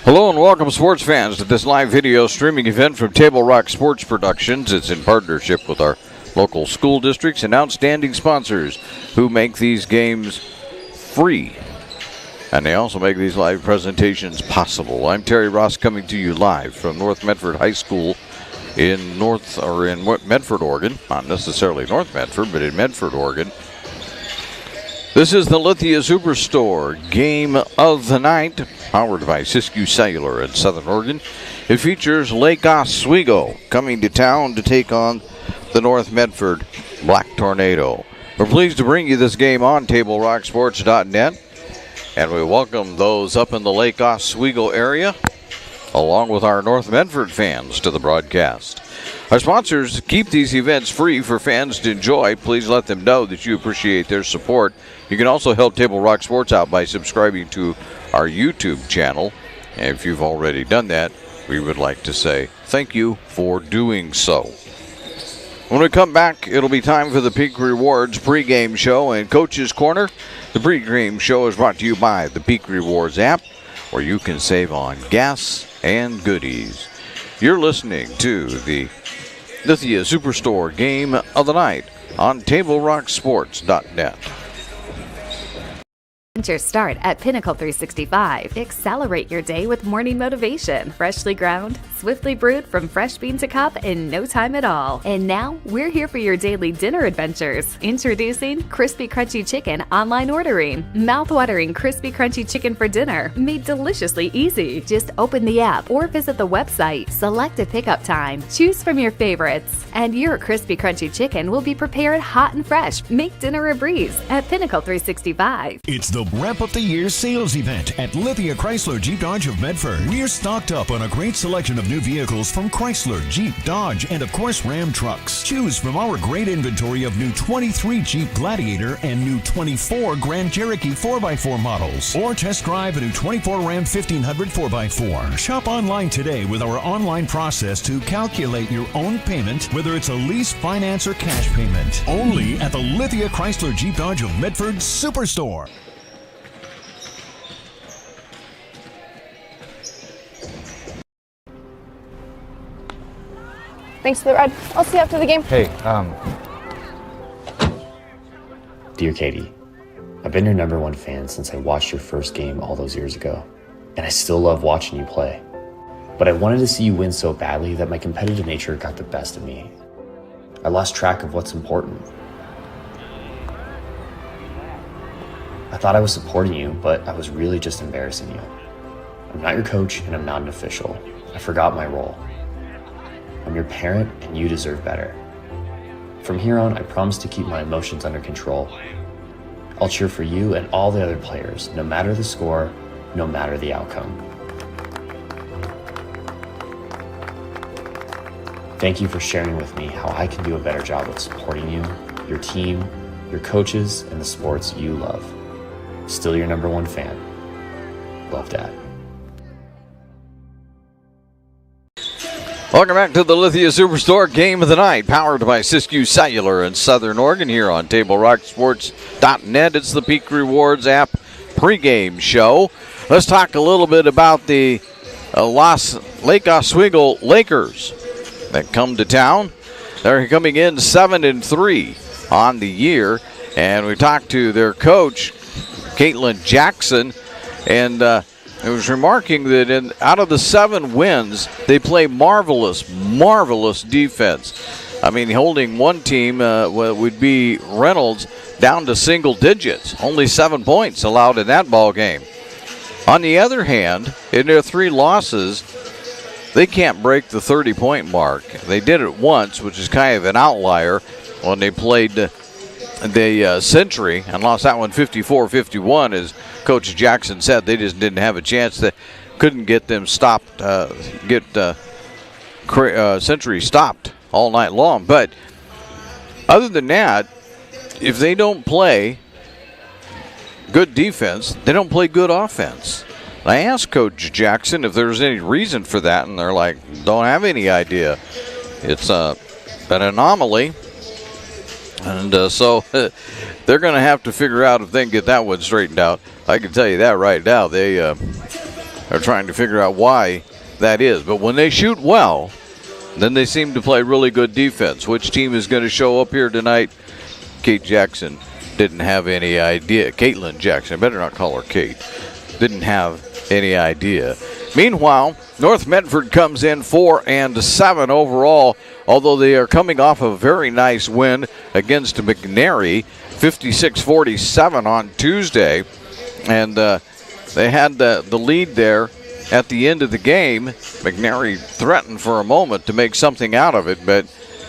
Hello and welcome, sports fans, to this live video streaming event from Table Rock Sports Productions. It's in partnership with our local school districts and outstanding sponsors who make these games free. And they also make these live presentations possible. I'm Terry Ross, coming to you live from North Medford High School in Medford, Oregon. Not necessarily North Medford, but in Medford, Oregon. This is the Lithia Superstore Game of the Night, powered by Siskiyou Cellular in Southern Oregon. It features Lake Oswego coming to town to take on the North Medford Black Tornado. We're pleased to bring you this game on TableRockSports.net, and we welcome those up in the Lake Oswego area, along with our North Medford fans, to the broadcast. Our sponsors keep these events free for fans to enjoy. Please let them know that you appreciate their support. You can also help Table Rock Sports out by subscribing to our YouTube channel. And if you've already done that, we would like to say thank you for doing so. When we come back, it'll be time for the Peak Rewards pregame show and Coach's Corner. The pregame show is brought to you by the Peak Rewards app, where you can save on gas and goodies. You're listening to the Lithia Superstore Game of the Night on TableRockSports.net. Your start at Pinnacle 365. Accelerate your day with morning motivation. Freshly ground, swiftly brewed from fresh bean to cup in no time at all. And now, we're here for your daily dinner adventures. Introducing Crispy Crunchy Chicken online ordering. Mouth-watering Crispy Crunchy Chicken for dinner, made deliciously easy. Just open the app or visit the website. Select a pickup time. Choose from your favorites. And your Crispy Crunchy Chicken will be prepared hot and fresh. Make dinner a breeze at Pinnacle 365. It's the Wrap Up the Year sales event at Lithia Chrysler Jeep Dodge of Medford. We're stocked up on a great selection of new vehicles from Chrysler, Jeep, Dodge, and of course Ram trucks. Choose from our great inventory of new 23 Jeep Gladiator and new 24 Grand Cherokee 4x4 models, or test drive a new 24 Ram 1500 4x4. Shop online today with our online process to calculate your own payment, whether it's a lease, finance, or cash payment. Only at the Lithia Chrysler Jeep Dodge of Medford Superstore. Thanks for the ride. I'll see you after the game. Hey, Dear Katie, I've been your #1 fan since I watched your first game all those years ago, and I still love watching you play. But I wanted to see you win so badly that my competitive nature got the best of me. I lost track of what's important. I thought I was supporting you, but I was really just embarrassing you. I'm not your coach, and I'm not an official. I forgot my role. I'm your parent, and you deserve better. From here on, I promise to keep my emotions under control. I'll cheer for you and all the other players, no matter the score, no matter the outcome. Thank you for sharing with me how I can do a better job of supporting you, your team, your coaches, and the sports you love. Still your #1 fan. Love, Dad. Welcome back to the Lithia Superstore Game of the Night, powered by Siskiyou Cellular in Southern Oregon, here on TableRockSports.net. It's the Peak Rewards app pregame show. Let's talk a little bit about the Lake Oswego Lakers that come to town. They're coming in 7-3 on the year, and we talked to their coach, Caitlin Jackson, and it was remarking that out of the 7 wins, they play marvelous defense. I mean, holding one team would be Reynolds down to single digits. Only 7 points allowed in that ball game. On the other hand, in their 3 losses, they can't break the 30-point mark. They did it once, which is kind of an outlier, when they played the Century and lost that one 54-51. As Coach Jackson said, they just didn't have a chance. They couldn't get them stopped, Century stopped all night long. But other than that, if they don't play good defense, they don't play good offense. I asked Coach Jackson if there's any reason for that, and they're like, don't have any idea. It's an anomaly. And so they're going to have to figure out if they can get that one straightened out. I can tell you that right now. are trying to figure out why that is. But when they shoot well, then they seem to play really good defense. Which team is going to show up here tonight? Kate Jackson didn't have any idea. Caitlin Jackson, I better not call her Kate, didn't have any idea. Meanwhile, North Medford comes in 4-7 overall, although they are coming off a very nice win against McNary, 56-47 on Tuesday. And they had the lead there at the end of the game. McNary threatened for a moment to make something out of it, but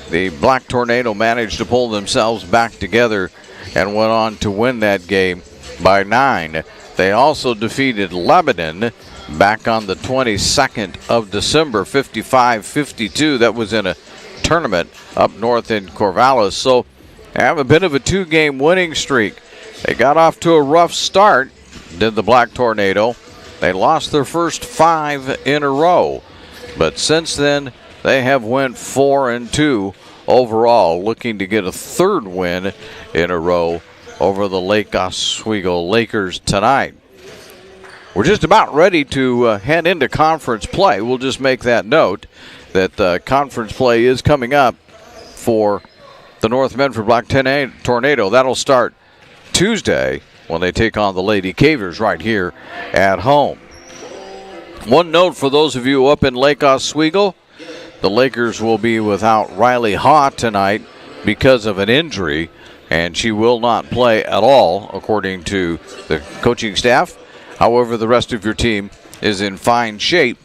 the Black Tornado managed to pull themselves back together and went on to win that game by 9. They also defeated Lebanon back on the 22nd of December, 55-52. That was in a tournament up north in Corvallis. So they have a bit of a 2-game winning streak. They got off to a rough start, did the Black Tornado. They lost their first 5 in a row. But since then, they have went 4-2 overall, looking to get a 3rd win in a row over the Lake Oswego Lakers tonight. We're just about ready to head into conference play. We'll just make that note that conference play is coming up for the North Medford Black Tornado. That'll start Tuesday when they take on the Lady Cavers right here at home. One note for those of you up in Lake Oswego, the Lakers will be without Riley Haw tonight because of an injury, and she will not play at all, according to the coaching staff. However, the rest of your team is in fine shape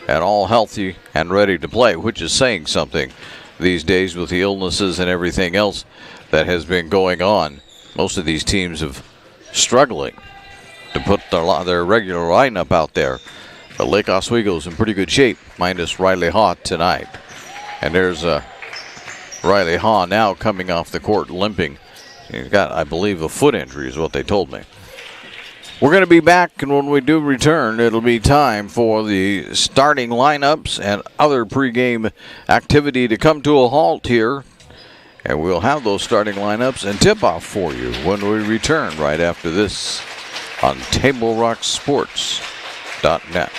and all healthy and ready to play, which is saying something these days with the illnesses and everything else that has been going on. Most of these teams have struggling to put their regular lineup out there. But Lake Oswego's in pretty good shape, minus Riley Haw tonight. And there's Riley Haw now coming off the court limping. He's got, I believe, a foot injury is what they told me. We're going to be back, and when we do return, it'll be time for the starting lineups and other pregame activity to come to a halt here. And we'll have those starting lineups and tip-off for you when we return right after this on TableRockSports.net.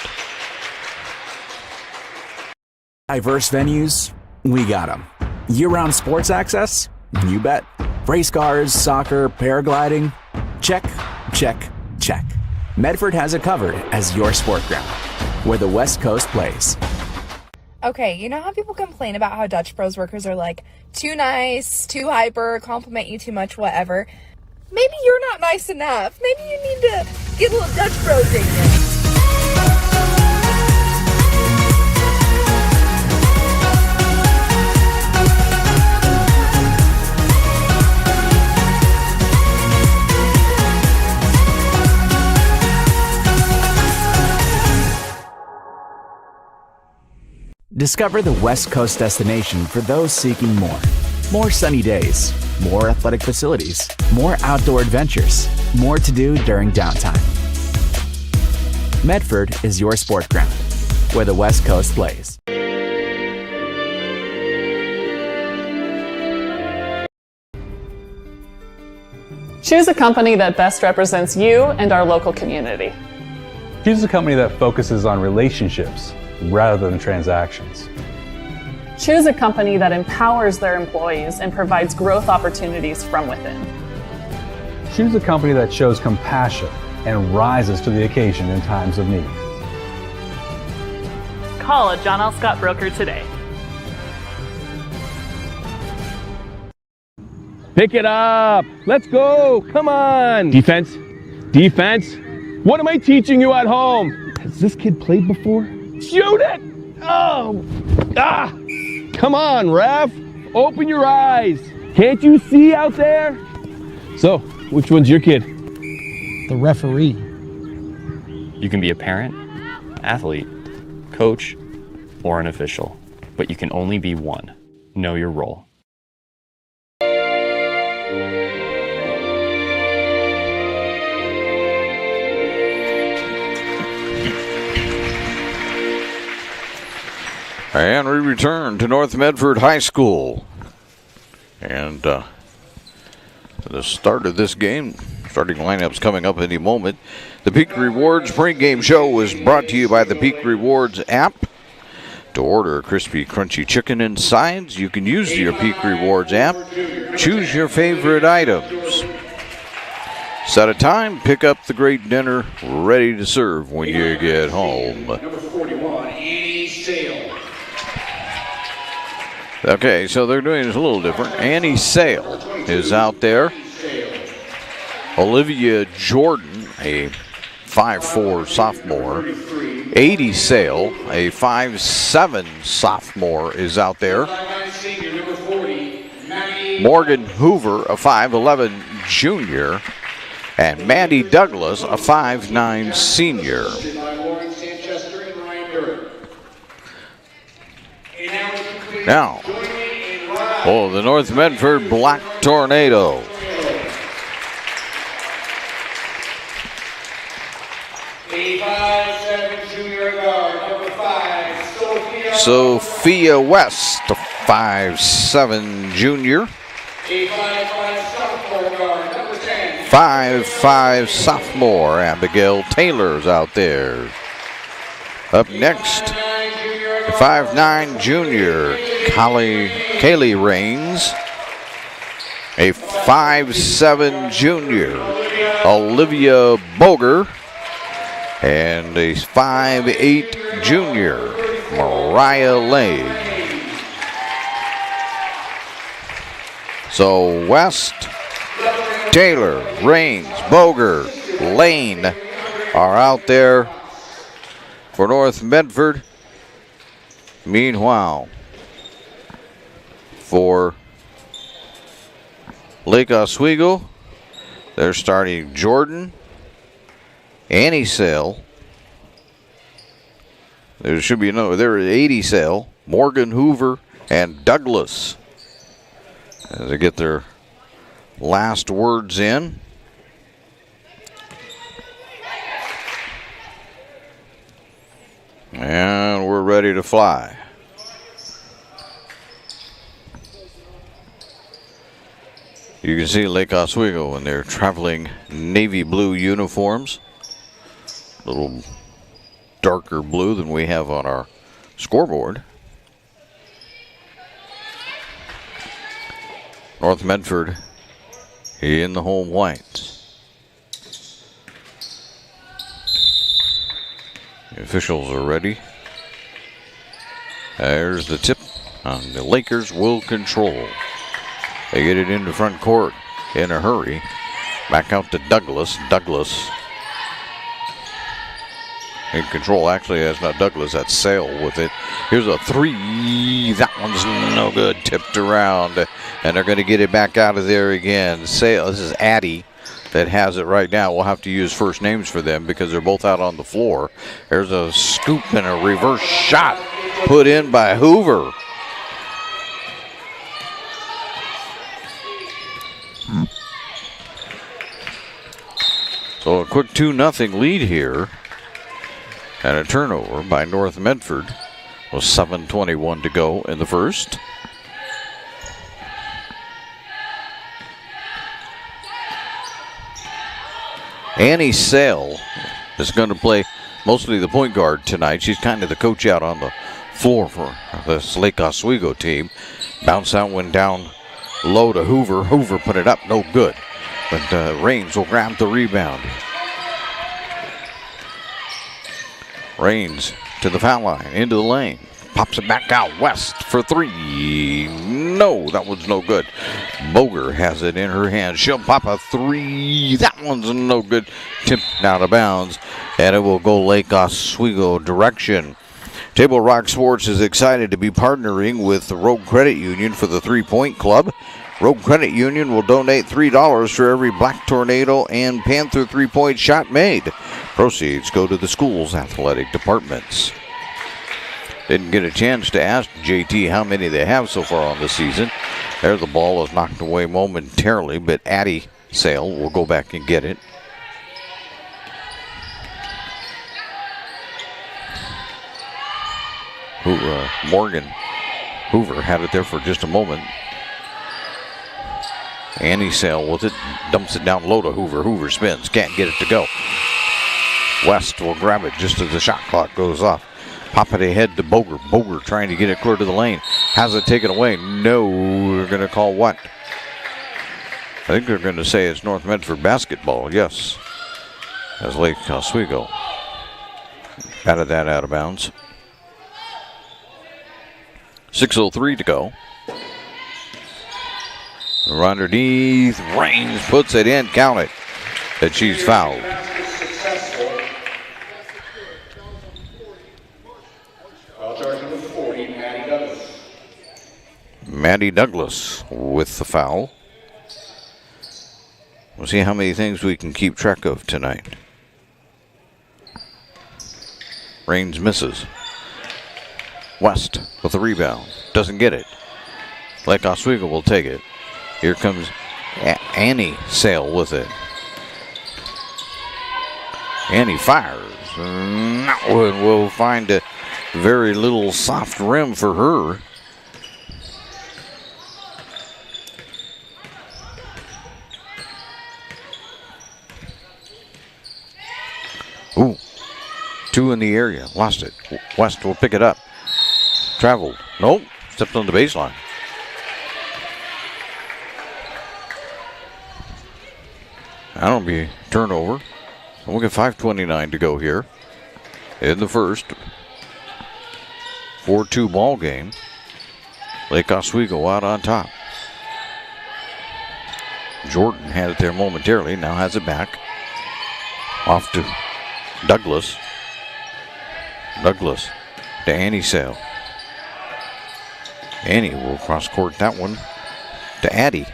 Diverse venues, we got them. Year-round sports access? You bet. Race cars, soccer, paragliding? Check, check, check. Medford has it covered as your sport ground, where the West Coast plays. Okay, you know how people complain about how Dutch Bros workers are like too nice, too hyper, compliment you too much, whatever? Maybe you're not nice enough. Maybe you need to get a little Dutch Bros in you. Discover the West Coast destination for those seeking more. More sunny days, more athletic facilities, more outdoor adventures, more to do during downtime. Medford is your sport ground, where the West Coast plays. Choose a company that best represents you and our local community. Choose a company that focuses on relationships rather than transactions. Choose a company that empowers their employees and provides growth opportunities from within. Choose a company that shows compassion and rises to the occasion in times of need. Call a John L. Scott broker today. Pick it up. Let's go. Come on. Defense. Defense. What am I teaching you at home? Has this kid played before? Shoot it. Oh. Ah. Come on, ref. Open your eyes. Can't you see out there? So, which one's your kid? The referee. You can be a parent, athlete, coach, or an official, but you can only be one. Know your role. And we return to North Medford High School. And the start of this game Starting lineups coming up any moment. The Peak Rewards pregame show is brought to you by the Peak Rewards app. To order crispy, crunchy chicken and sides, you can use your Peak Rewards app. Choose your favorite items. Set a time, pick up the great dinner, ready to serve when you get home. Number 41, Annie Sale. Okay, so they're doing this a little different. Annie Sale is out there. Olivia Jordan, a 5'4" sophomore. 80 Sale, a 5'7" sophomore, is out there. Morgan Hoover, a 5'11" junior. And Maddie Douglas, a 5'9" senior. Now, the North Medford Black Tornado. Sophia West, a 5'7" junior. 5'5" sophomore. Abigail Taylor's out there. Up next, 5'9" junior, Kaylee Raines. A 5'7" junior, Olivia Boger. And a 5'8" junior, Mariah Lane. So West, Taylor, Raines, Boger, Lane are out there for North Medford. Meanwhile, for Lake Oswego, they're starting Jordan, Annie Sale. There should be there is 80 Sale, Morgan Hoover, and Douglas as they get their last words in. And we're ready to fly. You can see Lake Oswego in their traveling navy blue uniforms. A little darker blue than we have on our scoreboard. North Medford in the home whites. The officials are ready. There's the tip. The Lakers will control. They get it into front court in a hurry. Back out to Douglas. Douglas in control. Actually, that's not Douglas. That's Sale with it. Here's a three. That one's no good. Tipped around. And they're going to get it back out of there again. Sale. This is Addie that has it right now. We'll have to use first names for them because they're both out on the floor. There's a scoop and a reverse shot put in by Hoover. So a quick 2-0 lead here. And a turnover by North Medford with 7:21 to go in the first. Annie Sale is going to play mostly the point guard tonight. She's kind of the coach out on the floor for this Lake Oswego team. Bounce out one down low to Hoover. Hoover put it up, no good. But Raines will grab the rebound. Raines to the foul line, into the lane. Pops it back out West for three. No, that one's no good. Boger has it in her hand. She'll pop a three. That one's no good. Tipped out of bounds, and it will go Lake Oswego direction. Table Rock Sports is excited to be partnering with the Rogue Credit Union for the 3-Point Club. Rogue Credit Union will donate $3 for every Black Tornado and Panther 3-point shot made. Proceeds go to the school's athletic departments. Didn't get a chance to ask JT how many they have so far on the season. There, the ball is knocked away momentarily, but Addie Sale will go back and get it. Morgan Hoover had it there for just a moment. Annie Sale with it, dumps it down low to Hoover. Hoover spins, can't get it to go. West will grab it just as the shot clock goes off. Pop it ahead to Boger. Boger trying to get it clear to the lane. Has it taken away? No. They're going to call what? I think they're going to say it's North Medford basketball. Yes. As Lake Oswego batted that out of bounds. 6:03 to go. Underneath, Raines puts it in, count it, that she's fouled. Foul charge number 40, Maddie Douglas. Maddie Douglas with the foul. We'll see how many things we can keep track of tonight. Raines misses. West with the rebound, doesn't get it. Lake Oswego will take it. Here comes Annie Sale with it. Annie fires. That one will find a very little soft rim for her. Ooh. Two in the area. Lost it. West will pick it up. Traveled. Nope. Stepped on the baseline. That'll be turnover. We'll get 5:29 to go here in the first. 4-2 ball game. Lake Oswego out on top. Jordan had it there momentarily. Now has it back. Off to Douglas. Douglas to Annie Sale. Annie will cross court that one to Addie.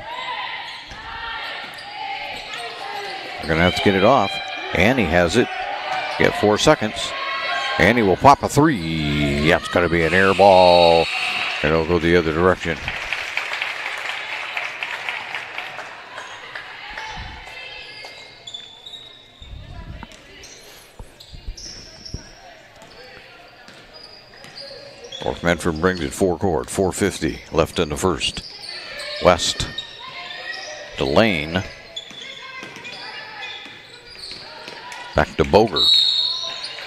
They're going to have to get it off. Annie has it. Get 4 seconds. Annie will pop a three. Yeah, it's going to be an air ball. And it'll go the other direction. North Medford brings it 4 court. 4:50 left in the first. West to Lane. Back to Boger.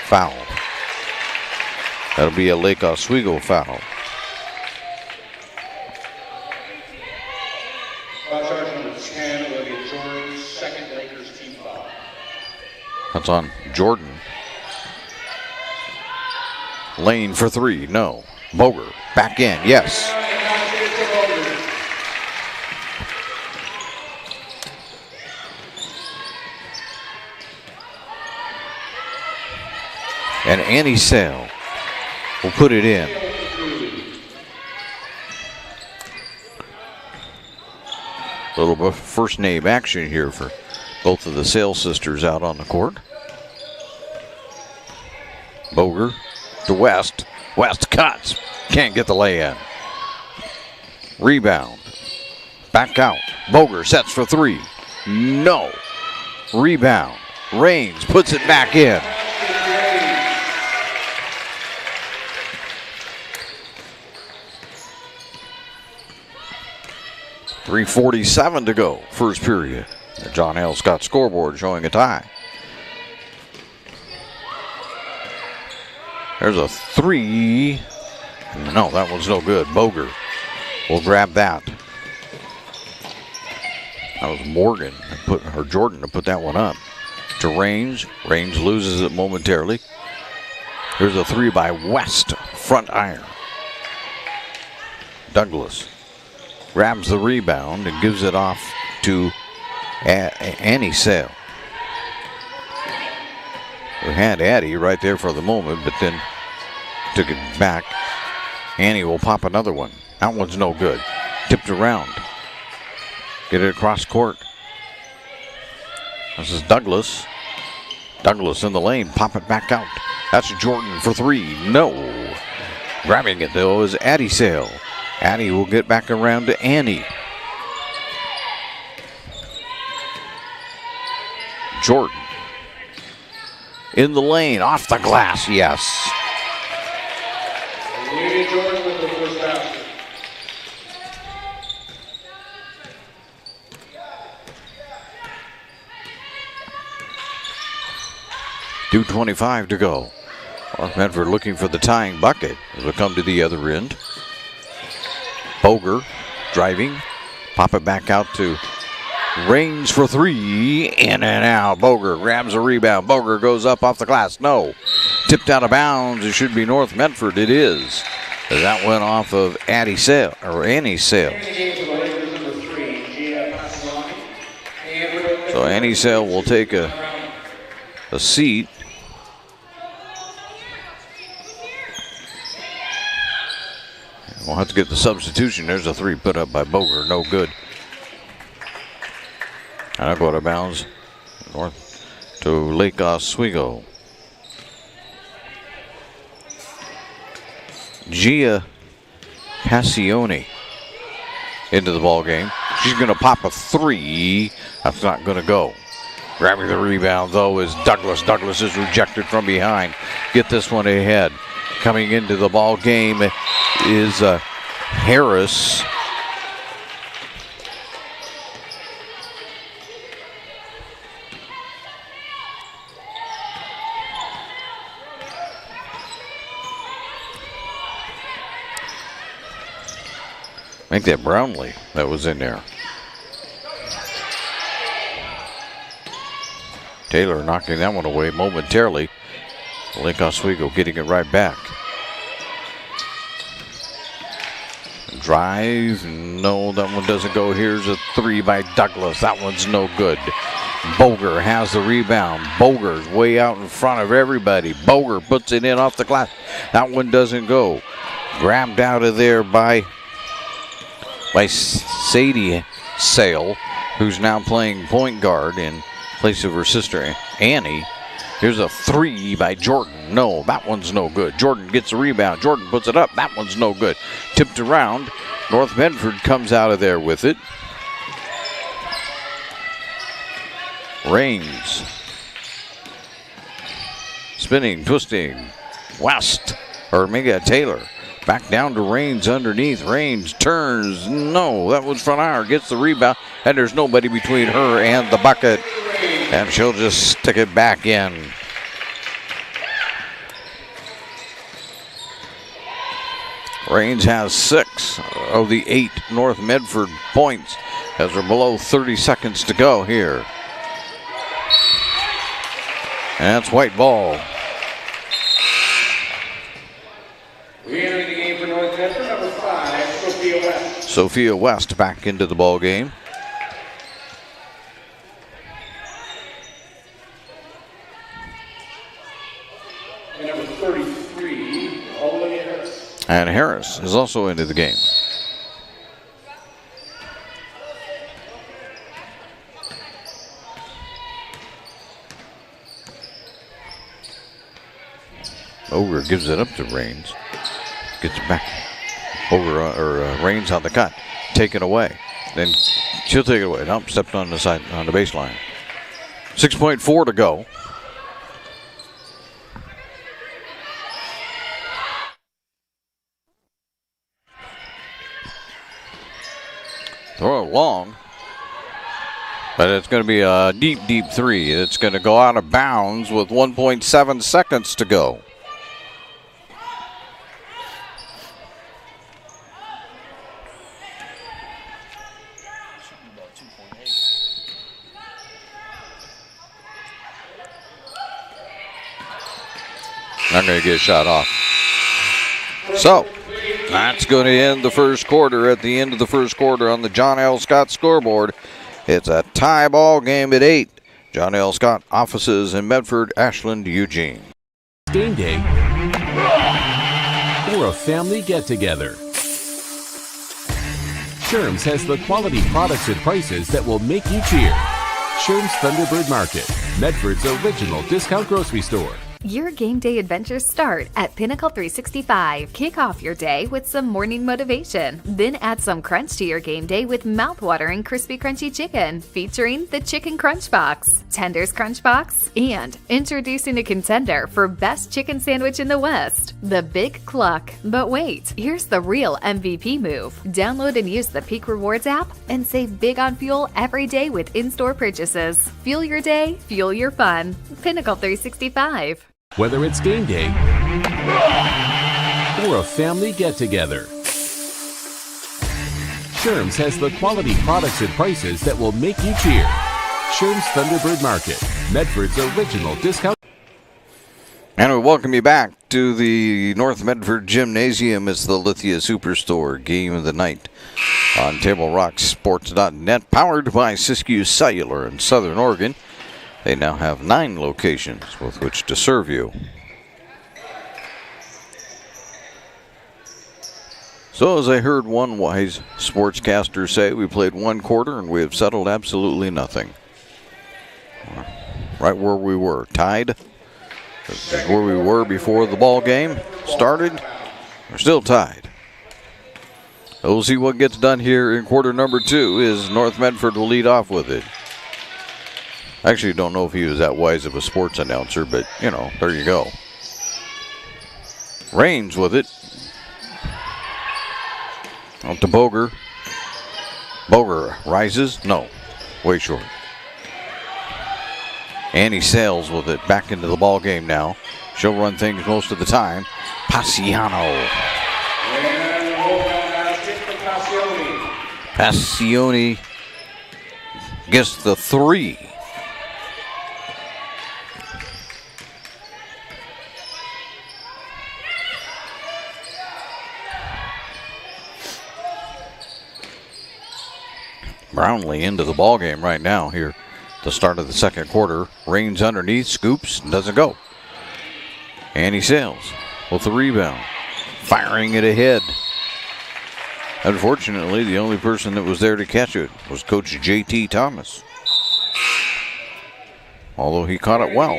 Foul. That'll be a Lake Oswego foul. Foul charge number 10, Olivia Jordan, second Lakers team foul. That's on Jordan. Lane for 3. No. Boger back in. Yes. And Annie Sale will put it in. A little bit first name action here for both of the Sale sisters out on the court. Boger to West. West cuts. Can't get the lay in. Rebound. Back out. Boger sets for 3. No. Rebound. Raines puts it back in. .347 to go, first period. The John Hale Scott scoreboard showing a tie. There's a 3. No, that one's no good. Boger will grab that. That was Morgan, or Jordan, to put that one up. To Raines. Raines loses it momentarily. Here's a 3 by West, front iron. Douglas grabs the rebound and gives it off to Annie Sale. We had Addie right there for the moment, but then took it back. Annie will pop another one. That one's no good. Tipped around. Get it across court. This is Douglas. Douglas in the lane. Pop it back out. That's Jordan for 3. No. Grabbing it, though, is Addie Sale. Addie will get back around to Annie. Jordan. In the lane. Off the glass. Yes. Olivia Jordan with the first basket. 2:25 to go. Medford looking for the tying bucket as we come to the other end. Boger driving. Pop it back out to Raines for three. In and out. Boger grabs a rebound. Boger goes up off the glass. No. Tipped out of bounds. It should be North Medford. It is. That went off of Annie Sale. So Annie Sale will take a seat. We'll have to get the substitution. There's a three put up by Boger. No good. And I'll go out of bounds north to Lake Oswego. Gia Passione into the ball game. She's going to pop a three. That's not going to go. Grabbing the rebound, though, is Douglas. Douglas is rejected from behind. Get this one ahead. Coming into the ball game is Harris. I think that Brownlee that was in there. Taylor knocking that one away momentarily. Lake Oswego getting it right back. Drive, no, that one doesn't go. Here's a three by Douglas. That one's no good. Boger has the rebound. Boger's way out in front of everybody. Boger puts it in off the glass. That one doesn't go. Grabbed out of there by Sadie Sale, who's now playing point guard in place of her sister Annie. Here's a three by Jordan. No, that one's no good. Jordan gets a rebound. Jordan puts it up. That one's no good. Tipped around. North Medford comes out of there with it. Raines. Spinning, twisting. West. Or Mega Taylor. Back down to Raines underneath. Raines turns. No, that was front iron. Gets the rebound. And there's nobody between her and the bucket. And she'll just stick it back in. Raines has 6 of the 8 North Medford points as we're below 30 seconds to go here. And that's white ball. We enter the game for North Medford, number 5, Sophia West. Sophia West back into the ball game. And number 33, Olivia Harris. And Harris is also into the game. Boger gives it up to Raines. Gets it back. Raines on the cut. Taken away. Then she'll take it away. Nope, stepped on the side on the baseline. 6.4 to go. Throw it long. But it's going to be a deep, deep three. It's going to go out of bounds with 1.7 seconds to go. Not going to get a shot off. So, that's going to end the first quarter. At the end of the first quarter on the John L. Scott scoreboard, it's a tie ball game at 8. John L. Scott offices in Medford, Ashland, Eugene. Game day or a family get-together. Sherm's has the quality products and prices that will make you cheer. Sherm's Thunderbird Market, Medford's original discount grocery store. Your game day adventures start at Pinnacle 365. Kick off your day with some morning motivation. Then add some crunch to your game day with mouth-watering crispy crunchy chicken, featuring the Chicken Crunch Box, Tender's Crunch Box, and introducing a contender for best chicken sandwich in the West, the Big Cluck. But wait, here's the real MVP move. Download and use the Peak Rewards app and save big on fuel every day with in-store purchases. Fuel your day, fuel your fun. Pinnacle 365. Whether it's game day or a family get-together, Sherm's has the quality products and prices that will make you cheer. Sherm's Thunderbird Market, Medford's original discount. And we welcome you back to the North Medford Gymnasium. It's the Lithia Superstore Game of the Night on TableRockSports.net, powered by Siskiyou Cellular in Southern Oregon. They now have 9 locations with which to serve you. So as I heard one wise sportscaster say, we played one quarter and we have settled absolutely nothing. Right where we were, tied. This is where we were before the ball game started. We're still tied. We'll see what gets done here in quarter number 2 as North Medford will lead off with it. I actually don't know if he was that wise of a sports announcer, but, you know, there you go. Rains with it. Out to Boger. Boger rises. No, way short. Annie Sales with it back into the ball game now. She'll run things most of the time. Passiano. Passioni gets the 3. Brownlee into the ball game right now here at the start of the second quarter. Rains underneath, scoops, doesn't go. Annie Sales with the rebound, firing it ahead. Unfortunately, the only person that was there to catch it was Coach J.T. Thomas. Although he caught it well.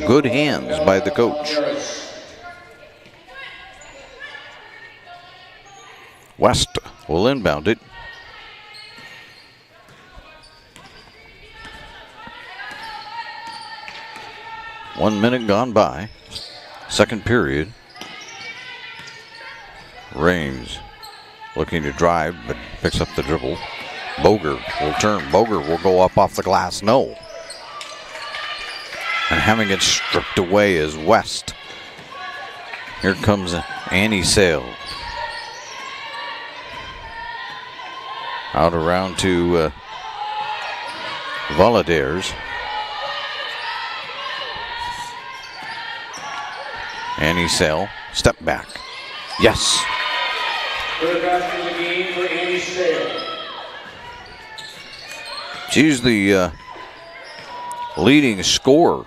Good hands by the coach. West will inbound it. One minute gone by. Second period. Rains looking to drive, but picks up the dribble. Boger will turn. Boger will go up off the glass. No. And having it stripped away is West. Here comes Annie Sale. Out around to Valadares. Annie Sale, step back. Yes. She's the leading scorer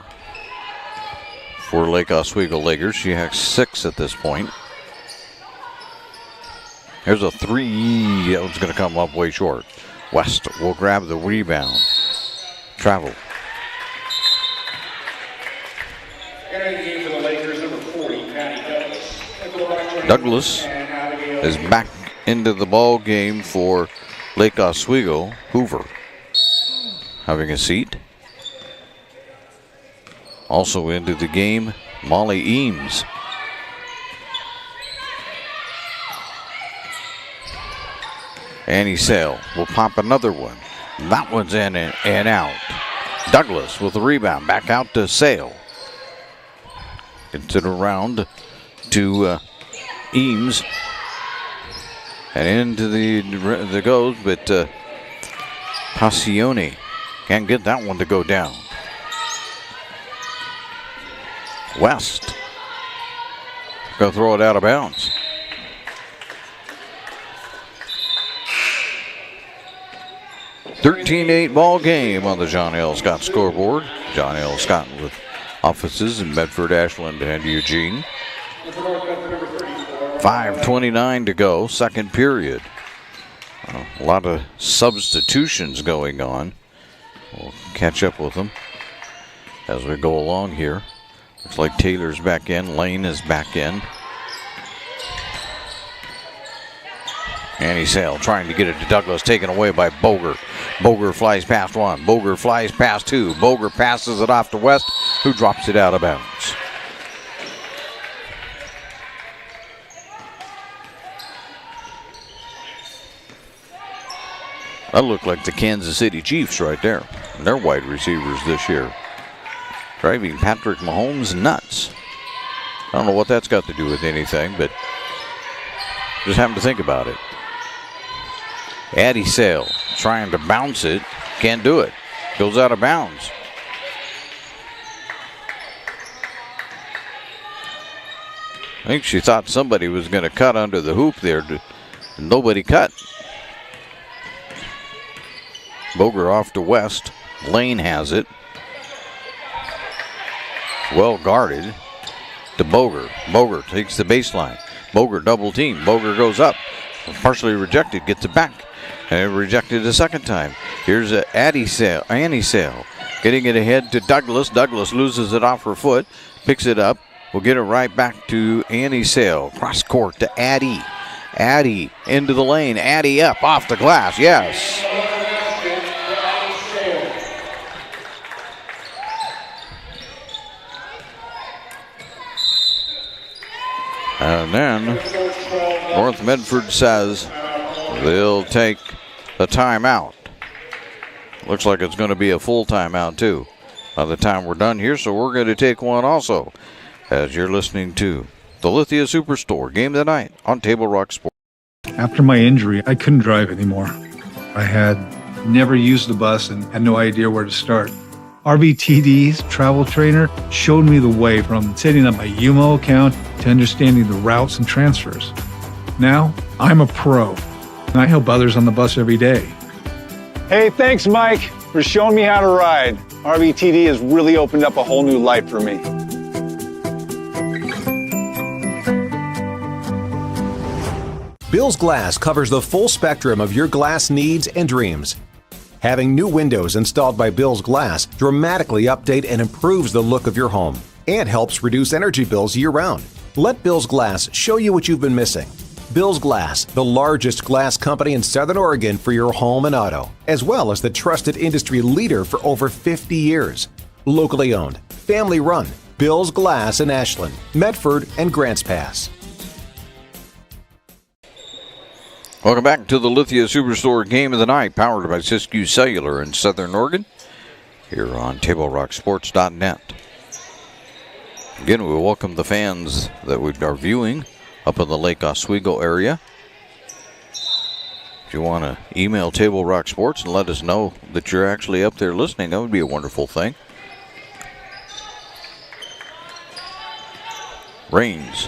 for Lake Oswego Lakers. She has 6 at this point. Here's a 3. That one's going to come up way short. West will grab the rebound. Travel. Douglas is back into the ball game for Lake Oswego. Hoover having a seat. Also into the game, Molly Eames. Annie Sale will pop another one. That one's in and out. Douglas with the rebound. Back out to Sale. Gets it around to Eames. And into the goes, but Passioni can't get that one to go down. West go throw it out of bounds. .13-8 ball game on the John L. Scott scoreboard. John L. Scott with offices in Medford, Ashland, and Eugene. 5:29 to go, second period. A lot of substitutions going on. We'll catch up with them as we go along here. Looks like Taylor's back in. Lane is back in. Annie Sale trying to get it to Douglas, taken away by Boger. Boger flies past one. Boger flies past two. Boger passes it off to West, who drops it out of bounds. That looked like the Kansas City Chiefs right there. Their wide receivers this year. Driving Patrick Mahomes nuts. I don't know what that's got to do with anything, but just having to think about it. Addie Sale trying to bounce it. Can't do it. Goes out of bounds. I think she thought somebody was going to cut under the hoop there. Nobody cut. Boger off to West. Lane has it. Well guarded to Boger. Boger takes the baseline. Boger double team. Boger goes up. Partially rejected. Gets it back. And rejected a second time. Here's Annie Sale. Getting it ahead to Douglas. Douglas loses it off her foot. Picks it up. We'll get it right back to Annie Sale. Cross court to Addie. Addie into the lane. Addie up off the glass. Yes. And then North Medford says they'll take the timeout. Looks like it's going to be a full timeout too by the time we're done here, so we're going to take one also as you're listening to the Lithia Superstore Game of the Night on Table Rock Sports. After my injury, I couldn't drive anymore. I had never used the bus and had no idea where to start. RVTD's travel trainer showed me the way from setting up my UMO account to understanding the routes and transfers. Now, I'm a pro, and I help others on the bus every day. Hey, thanks, Mike, for showing me how to ride. RVTD has really opened up a whole new life for me. Bill's Glass covers the full spectrum of your glass needs and dreams. Having new windows installed by Bill's Glass dramatically update and improves the look of your home and helps reduce energy bills year-round. Let Bill's Glass show you what you've been missing. Bill's Glass, the largest glass company in Southern Oregon for your home and auto, as well as the trusted industry leader for over 50 years. Locally owned, family run, Bill's Glass in Ashland, Medford, and Grants Pass. Welcome back to the Lithia Superstore Game of the Night, powered by Siskiyou Cellular in Southern Oregon, here on TableRockSports.net. Again, we welcome the fans that we are viewing up in the Lake Oswego area. If you want to email Table Rock Sports and let us know that you're actually up there listening, that would be a wonderful thing. Rains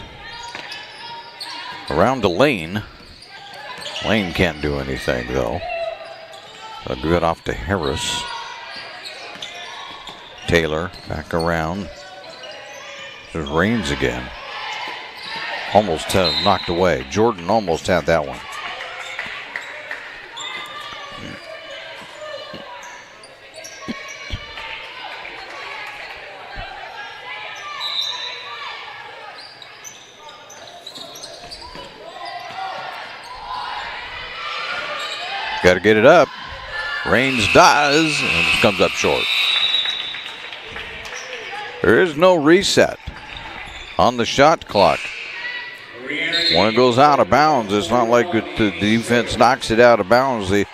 around the lane. Lane can't do anything, though. A good off to Harris. Taylor back around. There's Rains again. Almost knocked away. Jordan almost had that one. Got to get it up. Rains does, and it comes up short. There is no reset on the shot clock. When it goes out of bounds, it's not like the defense knocks it out of bounds. They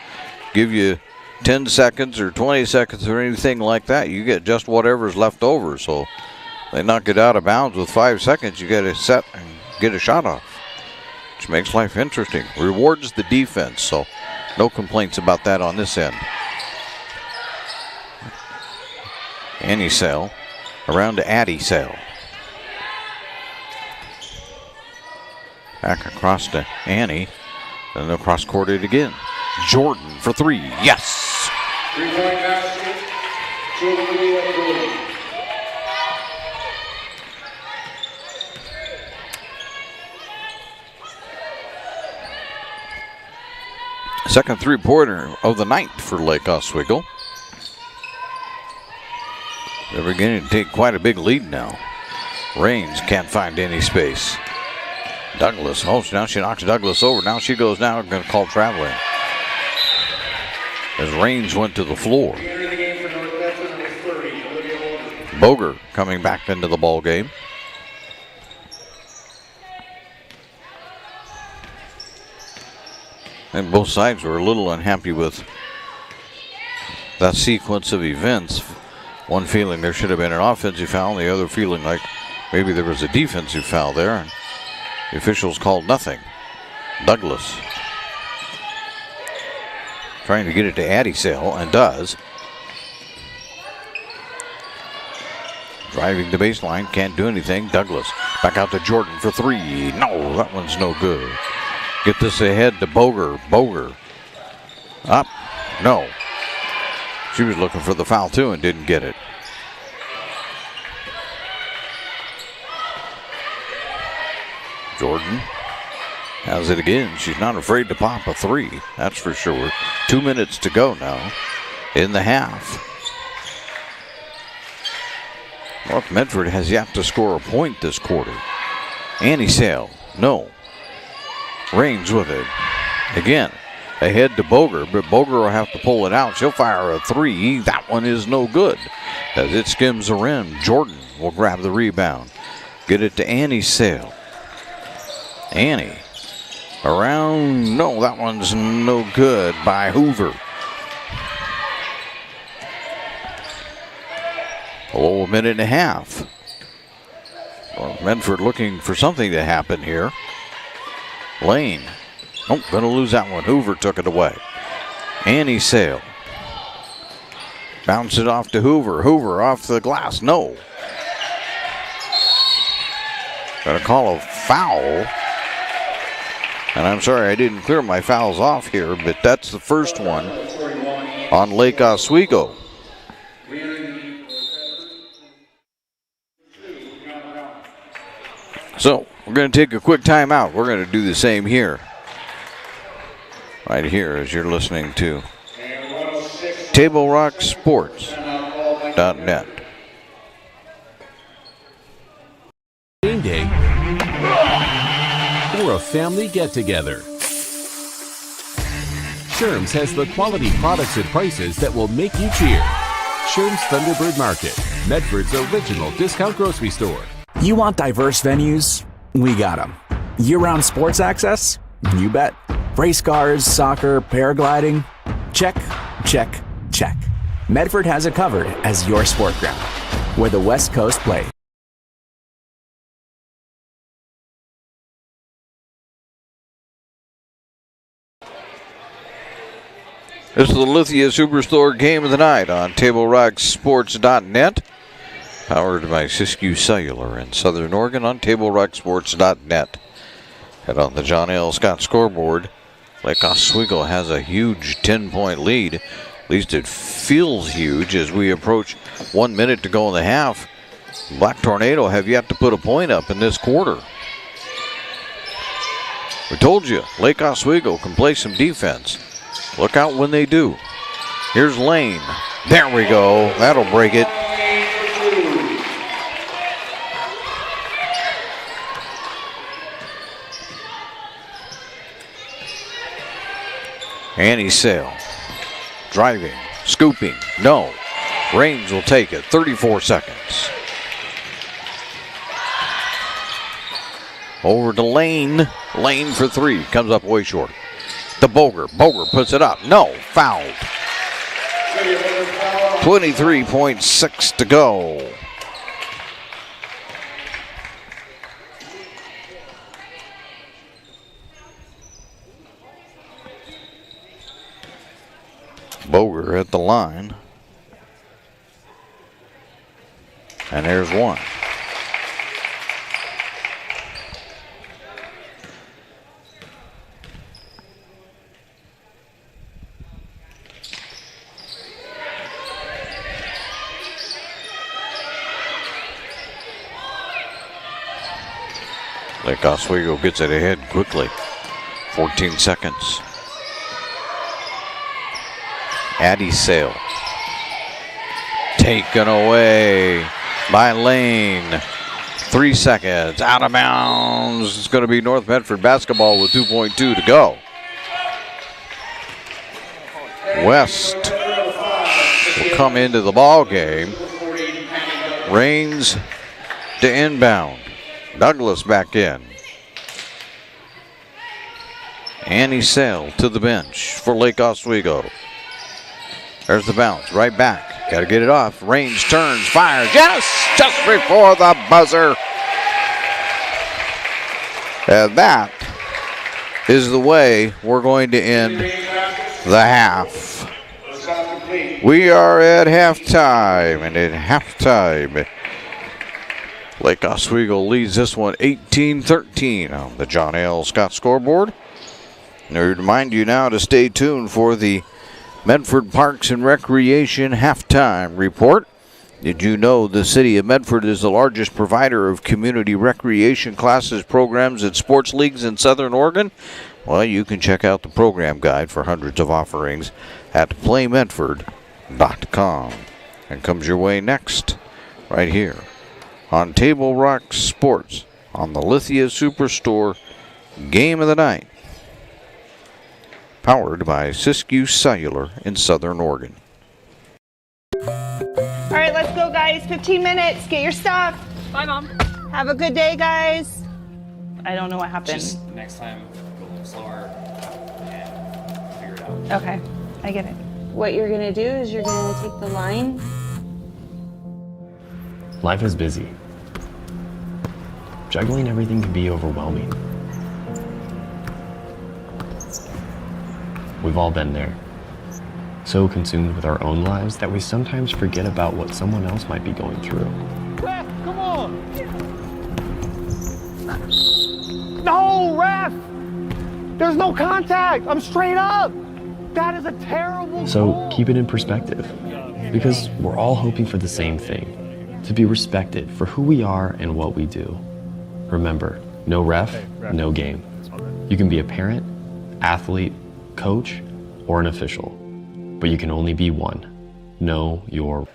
give you 10 seconds or 20 seconds or anything like that. You get just whatever's left over. So they knock it out of bounds with 5 seconds. You got to set and get a shot off, which makes life interesting. Rewards the defense. So no complaints about that on this end. Annie Sale around to Addie Sale. Back across to Annie. Then they'll cross court it again. Jordan for three. Yes. 3-point basket. Second three-pointer of the night for Lake Oswego. They're beginning to take quite a big lead now. Raines can't find any space. Douglas, now she knocks Douglas over. Now she goes now, going to call traveling. As Raines went to the floor. Boger coming back into the ball game. And both sides were a little unhappy with that sequence of events. One feeling there should have been an offensive foul, and the other feeling like maybe there was a defensive foul there. And the officials called nothing. Douglas trying to get it to Addisale, and does. Driving the baseline, can't do anything. Douglas back out to Jordan for three. No, that one's no good. Get this ahead to Boger. Boger. Up. No. She was looking for the foul too and didn't get it. Jordan has it again. She's not afraid to pop a three, that's for sure. 2 minutes to go now in the half. North Medford has yet to score a point this quarter. Annie Sale, no. Raines with it. Again, ahead to Boger, but Boger will have to pull it out. She'll fire a three. That one is no good as it skims the rim. Jordan will grab the rebound. Get it to Annie Sale. Annie around. No, that one's no good by Hoover. A minute and a half. Well, Medford looking for something to happen here. Lane. Oh, gonna lose that one. Hoover took it away. Annie Sale. Bounce it off to Hoover. Hoover off the glass. No. Gonna call a foul. And I'm sorry I didn't clear my fouls off here, but that's the first one on Lake Oswego. So we're going to take a quick timeout. We're going to do the same here. Right here as you're listening to TableRockSports.net. Game day or a family get-together. Sherm's has the quality products and prices that will make you cheer. Sherm's Thunderbird Market, Medford's original discount grocery store. You want diverse venues? We got them. Year-round sports access? You bet. Race cars, soccer, paragliding? Check, check, check. Medford has it covered as your sport ground, where the West Coast plays. This is the Lithia Superstore Game of the Night on TableRockSports.net. Powered by Siskiyou Cellular in Southern Oregon on TableRockSports.net. Head on the John L. Scott scoreboard. Lake Oswego has a huge 10-point lead. At least it feels huge as we approach 1 minute to go in the half. Black Tornado have yet to put a point up in this quarter. We told you, Lake Oswego can play some defense. Look out when they do. Here's Lane. There we go. That'll break it. Annie Sale. Driving. Scooping. No. Raines will take it. 34 seconds. Over to Lane. Lane for three. Comes up way short. To Boger. Boger puts it up. No. Fouled. 23.6 to go. Boger at the line. And there's one. Lake Oswego gets it ahead quickly. 14 seconds. Addie Sale. Taken away by Lane. 3 seconds. Out of bounds. It's going to be North Medford basketball with 2.2 to go. West will come into the ball game. Rains to inbound. Douglas back in. Annie Sale to the bench for Lake Oswego. There's the bounce, right back. Got to get it off. Rains, turns, fires. Yes! Just before the buzzer. And that is the way we're going to end the half. We are at halftime, and at halftime, Lake Oswego leads this one 18-13 on the John L. Scott scoreboard. And I remind you now to stay tuned for the Medford Parks and Recreation halftime report. Did you know the city of Medford is the largest provider of community recreation classes, programs, and sports leagues in Southern Oregon? Well, you can check out the program guide for hundreds of offerings at playmedford.com. And comes your way next, right here on Table Rock Sports on the Lithia Superstore Game of the Night. Powered by Siskiyou Cellular in Southern Oregon. All right, let's go, guys. 15 minutes. Get your stuff. Bye, Mom. Have a good day, guys. I don't know what happened. Just next time, go a little slower and figure it out. Okay, I get it. What you're gonna do is you're gonna take the line. Life is busy. Juggling everything can be overwhelming. We've all been there. So consumed with our own lives that we sometimes forget about what someone else might be going through. Ref, come on! No, ref! There's no contact! I'm straight up! That is a terrible So goal. keep it in perspective, because we're all hoping for the same thing, to be respected for who we are and what we do. Remember, no ref, no game. You can be a parent, athlete, coach, or an official, but you can only be one. Know your.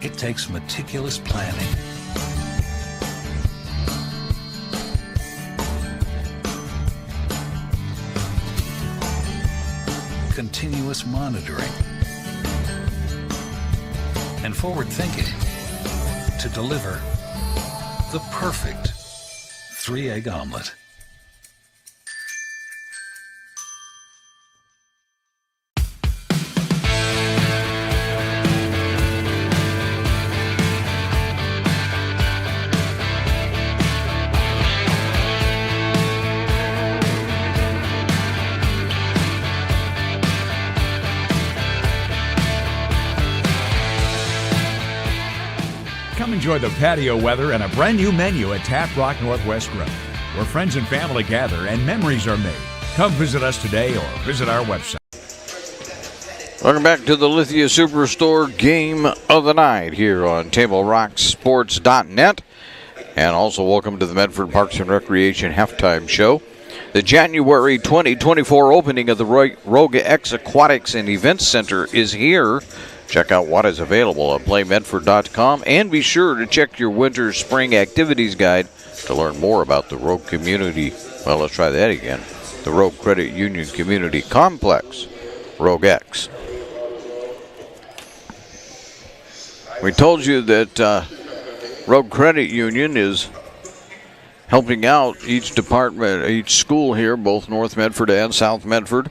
It takes meticulous planning, continuous monitoring, and forward thinking to deliver the perfect 3-egg omelet. Come enjoy the patio weather and a brand new menu at Tap Rock Northwest Grove, where friends and family gather and memories are made. Come visit us today or visit our website. Welcome back to the Lithia Superstore Game of the Night here on TableRockSports.net. And also welcome to the Medford Parks and Recreation Halftime Show. The January 2024 opening of the Rogue X Aquatics and Events Center is here. Check out what is available at playmedford.com and be sure to check your winter spring activities guide to learn more about the Rogue Community. Well, let's try that again. The Rogue Credit Union Community Complex, Rogue X. We told you that Rogue Credit Union is helping out each department, each school here, both North Medford and South Medford,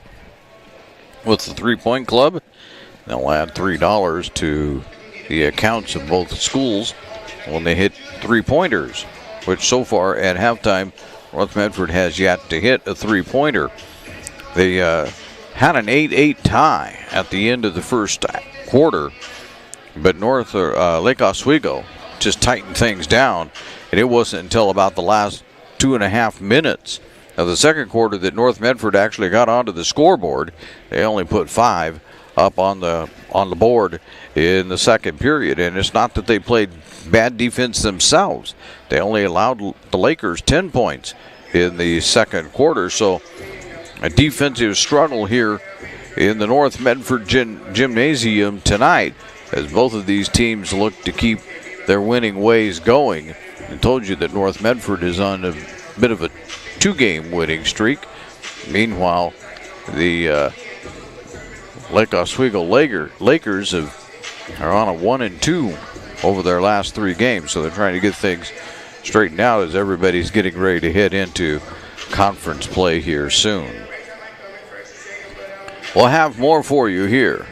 with the 3-Point Club. They'll add $3 to the accounts of both schools when they hit 3-pointers, which so far at halftime, North Medford has yet to hit a 3-pointer. They had an 8-8 tie at the end of the first quarter, but Lake Oswego just tightened things down, and it wasn't until about the last 2.5 minutes of the second quarter that North Medford actually got onto the scoreboard. They only put 5 up on the board in the second period, and it's not that they played bad defense themselves. They only allowed the Lakers 10 points in the second quarter, so a defensive struggle here in the North Medford Gymnasium tonight, as both of these teams look to keep their winning ways going. I told you that North Medford is on a bit of a 2-game winning streak. Meanwhile, the Lake Oswego Lakers are on a 1-2 over their last 3 games, so they're trying to get things straightened out as everybody's getting ready to head into conference play here soon. We'll have more for you here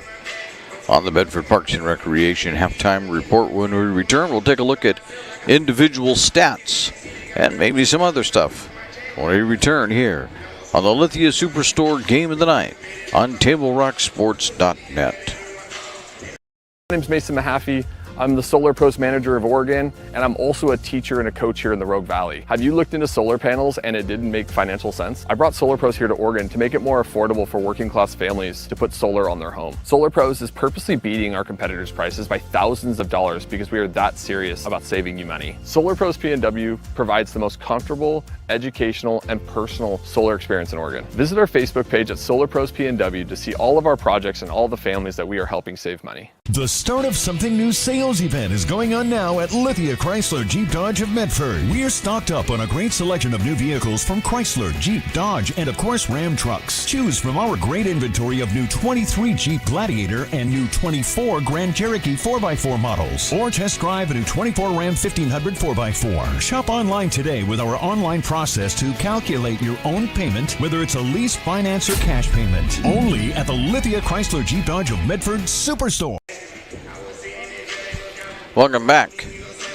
on the Medford Parks and Recreation Halftime Report. When we return, we'll take a look at individual stats and maybe some other stuff when we return here on the Lithia Superstore Game of the Night on TableRockSports.net. My name's Mason Mahaffey. I'm the Solar Pros Manager of Oregon, and I'm also a teacher and a coach here in the Rogue Valley. Have you looked into solar panels and it didn't make financial sense? I brought Solar Pros here to Oregon to make it more affordable for working class families to put solar on their home. Solar Pros is purposely beating our competitors' prices by thousands of dollars because we are that serious about saving you money. Solar Pros PNW provides the most comfortable, educational, and personal solar experience in Oregon. Visit our Facebook page at Solar Pros PNW to see all of our projects and all the families that we are helping save money. The Start of Something New sales event is going on now at Lithia Chrysler Jeep Dodge of Medford. We're stocked up on a great selection of new vehicles from Chrysler, Jeep, Dodge, and of course Ram trucks. Choose from our great inventory of new 23 Jeep Gladiator and new 24 Grand Cherokee 4x4 models. Or test drive a new 24 Ram 1500 4x4. Shop online today with our online process to calculate your own payment, whether it's a lease, finance, or cash payment. Only at the Lithia Chrysler Jeep Dodge of Medford Superstore. Welcome back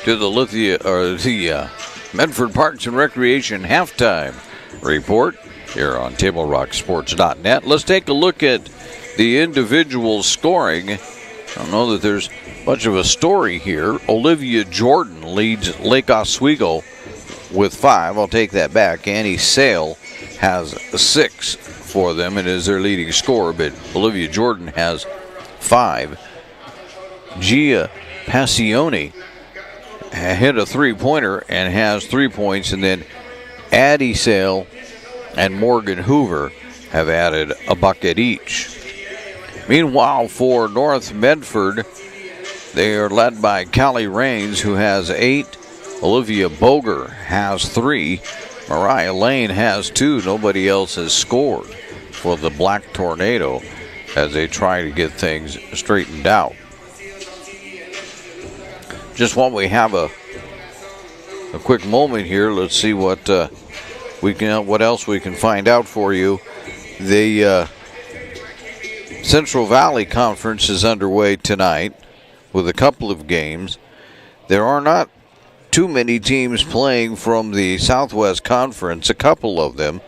to the Medford Parks and Recreation Halftime Report here on TableRockSports.net. Let's take a look at the individual scoring. I don't know that there's much of a story here. Olivia Jordan leads Lake Oswego with 5. I'll take that back. Annie Sale has 6 for them and is their leading scorer, but Olivia Jordan has 5. Gia Passione hit a 3-pointer and has 3 points, and then Addie Sale and Morgan Hoover have added a bucket each. Meanwhile, for North Medford, they are led by Callie Raines, who has 8. Olivia Boger has 3. Mariah Lane has 2. Nobody else has scored for the Black Tornado as they try to get things straightened out. Just while we have a quick moment here, let's see what else we can find out for you. The Central Valley Conference is underway tonight with a couple of games. There are not too many teams playing from the Southwest Conference, a couple of them.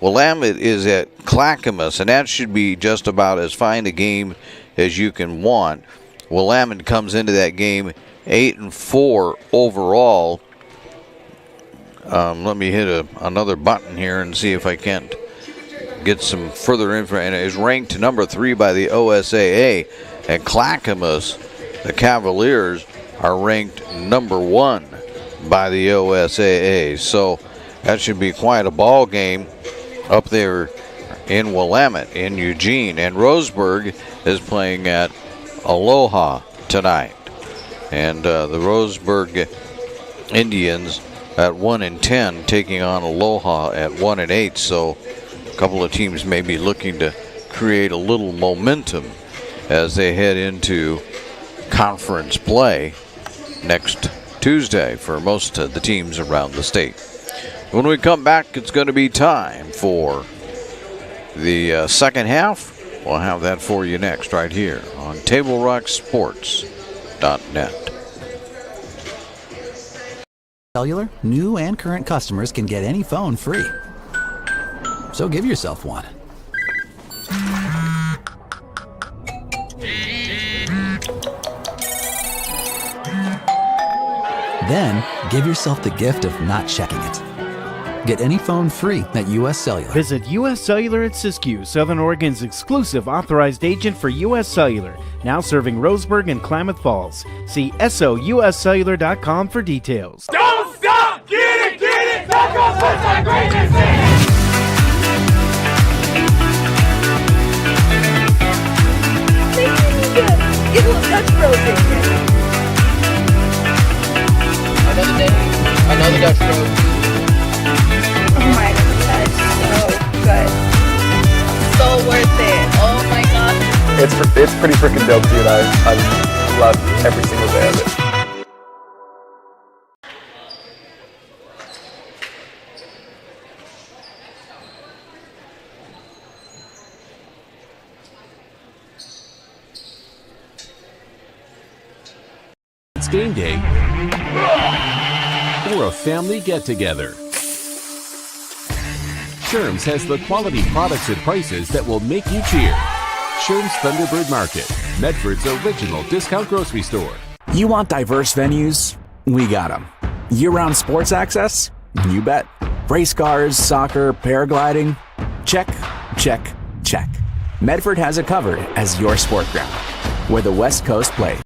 Willamette is at Clackamas, and that should be just about as fine a game as you can want. Willamette comes into that game 8-4 overall. Let me hit another button here and see if I can't get some further info. And it is ranked number 3 by the OSAA. At Clackamas, the Cavaliers are ranked number 1 by the OSAA. So that should be quite a ball game up there in Willamette, in Eugene. And Roseburg is playing at Aloha tonight. And the Roseburg Indians at 1-10 taking on Aloha at 1-8. So a couple of teams may be looking to create a little momentum as they head into conference play next Tuesday for most of the teams around the state. When we come back, it's going to be time for the second half. We'll have that for you next right here on TableRockSports.net. Cellular, new and current customers can get any phone free. So give yourself one. Then give yourself the gift of not checking it. Get any phone free at US Cellular. Visit US Cellular at Siskiyou, Southern Oregon's exclusive authorized agent for US Cellular, now serving Roseburg and Klamath Falls. See SOUScellular.com for details. Don't stop! Get it! That goes with my greatness! Dutch Bros in here. Another Dutch Bros. Oh my god, so good. So worth it. Oh my god. It's pretty freaking dope, dude. I love every single day of it. It's game day or a family get-together. Sherm's has the quality products and prices that will make you cheer. Sherm's Thunderbird Market, Medford's original discount grocery store. You want diverse venues? We got them. Year-round sports access? You bet. Race cars, soccer, paragliding? Check, check, check. Medford has it covered as your sport ground, where the West Coast plays.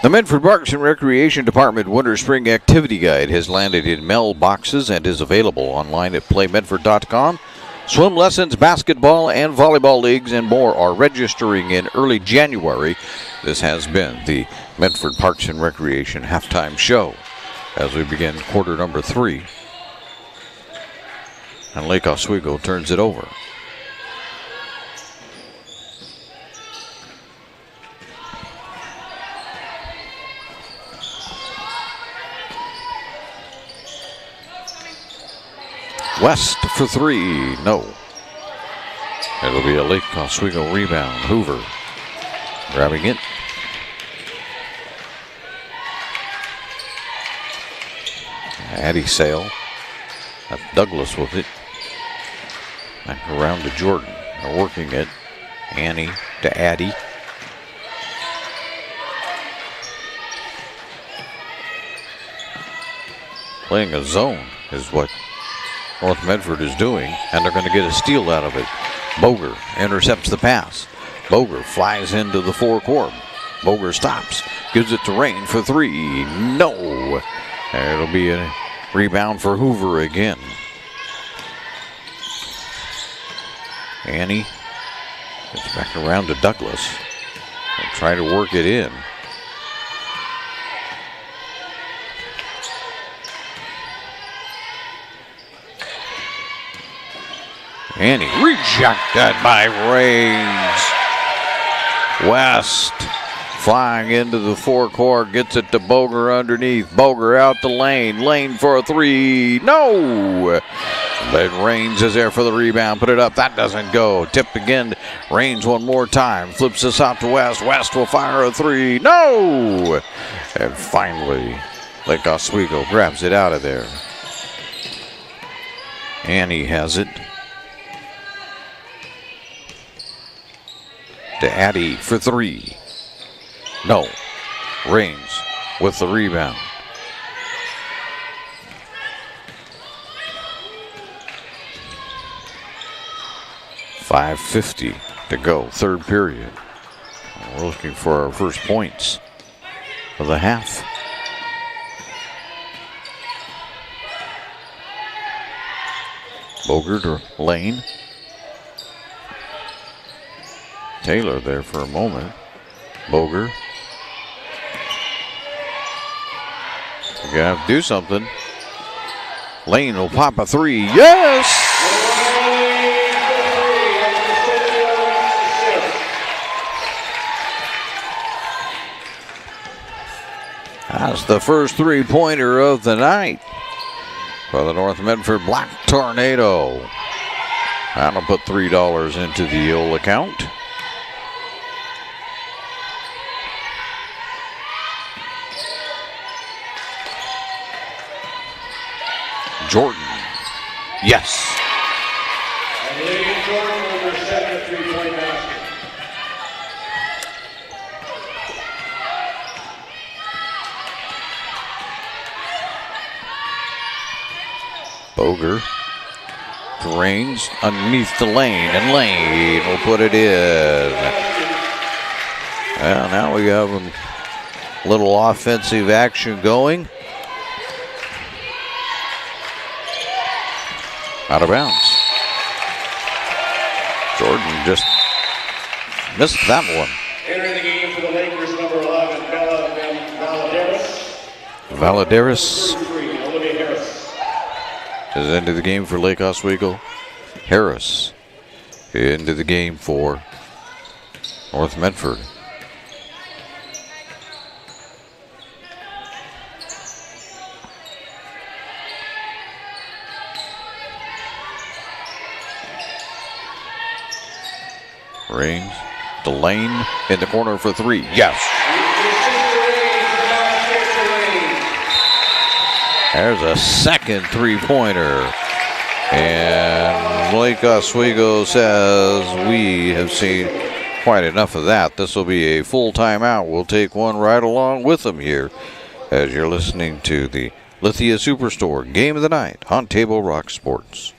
The Medford Parks and Recreation Department Winter Spring Activity Guide has landed in mailboxes and is available online at playmedford.com. Swim lessons, basketball, and volleyball leagues and more are registering in early January. This has been the Medford Parks and Recreation halftime show as we begin quarter number 3. And Lake Oswego turns it over. West for 3, no. It'll be a Lake Oswego rebound. Hoover grabbing it. Addie Sale. That's Douglas with it. Back around to Jordan. They're working it. Annie to Addie. Playing a zone is what North Medford is doing, and they're going to get a steal out of it. Boger intercepts the pass. Boger flies into the forecourt. Boger stops, gives it to Rain for 3. No! It'll be a rebound for Hoover again. Annie gets back around to Douglas. They'll try to work it in. Annie rejected by Rains. West flying into the forecourt, gets it to Boger underneath. Boger out the lane. Lane for a 3. No! But Rains is there for the rebound. Put it up. That doesn't go. Tip again. Rains one more time. Flips this out to West. West will fire a 3. No! And finally, Lake Oswego grabs it out of there. Annie has it. To Addie for 3. No. Rains with the rebound. .550 to go, third period. We're looking for our first points of the half. Boger to Lane. Taylor there for a moment. Boger. You're gonna have to do something. Lane will pop a 3. Yes! That's the first 3-pointer of the night for the North Medford Black Tornado. That'll put $3 into the Yule account. Jordan, yes. And Lady Jordan will intercept a 3-point basket. Boger to Rains underneath the lane, and Lane will put it in. Well, now we have a little offensive action going. Out of bounds. Jordan just missed that one. Entering the game for the Lakers, number 11, Valadares Olivia Harris. is into the game for Lake Oswego. Harris into the game for North Medford. Rains, the lane in the corner for three. Yes. There's a second three-pointer. And Lake Oswego says we have seen quite enough of that. This will be a full timeout. We'll take one right along with them here as you're listening to the Lithia Superstore Game of the Night on Table Rock Sports.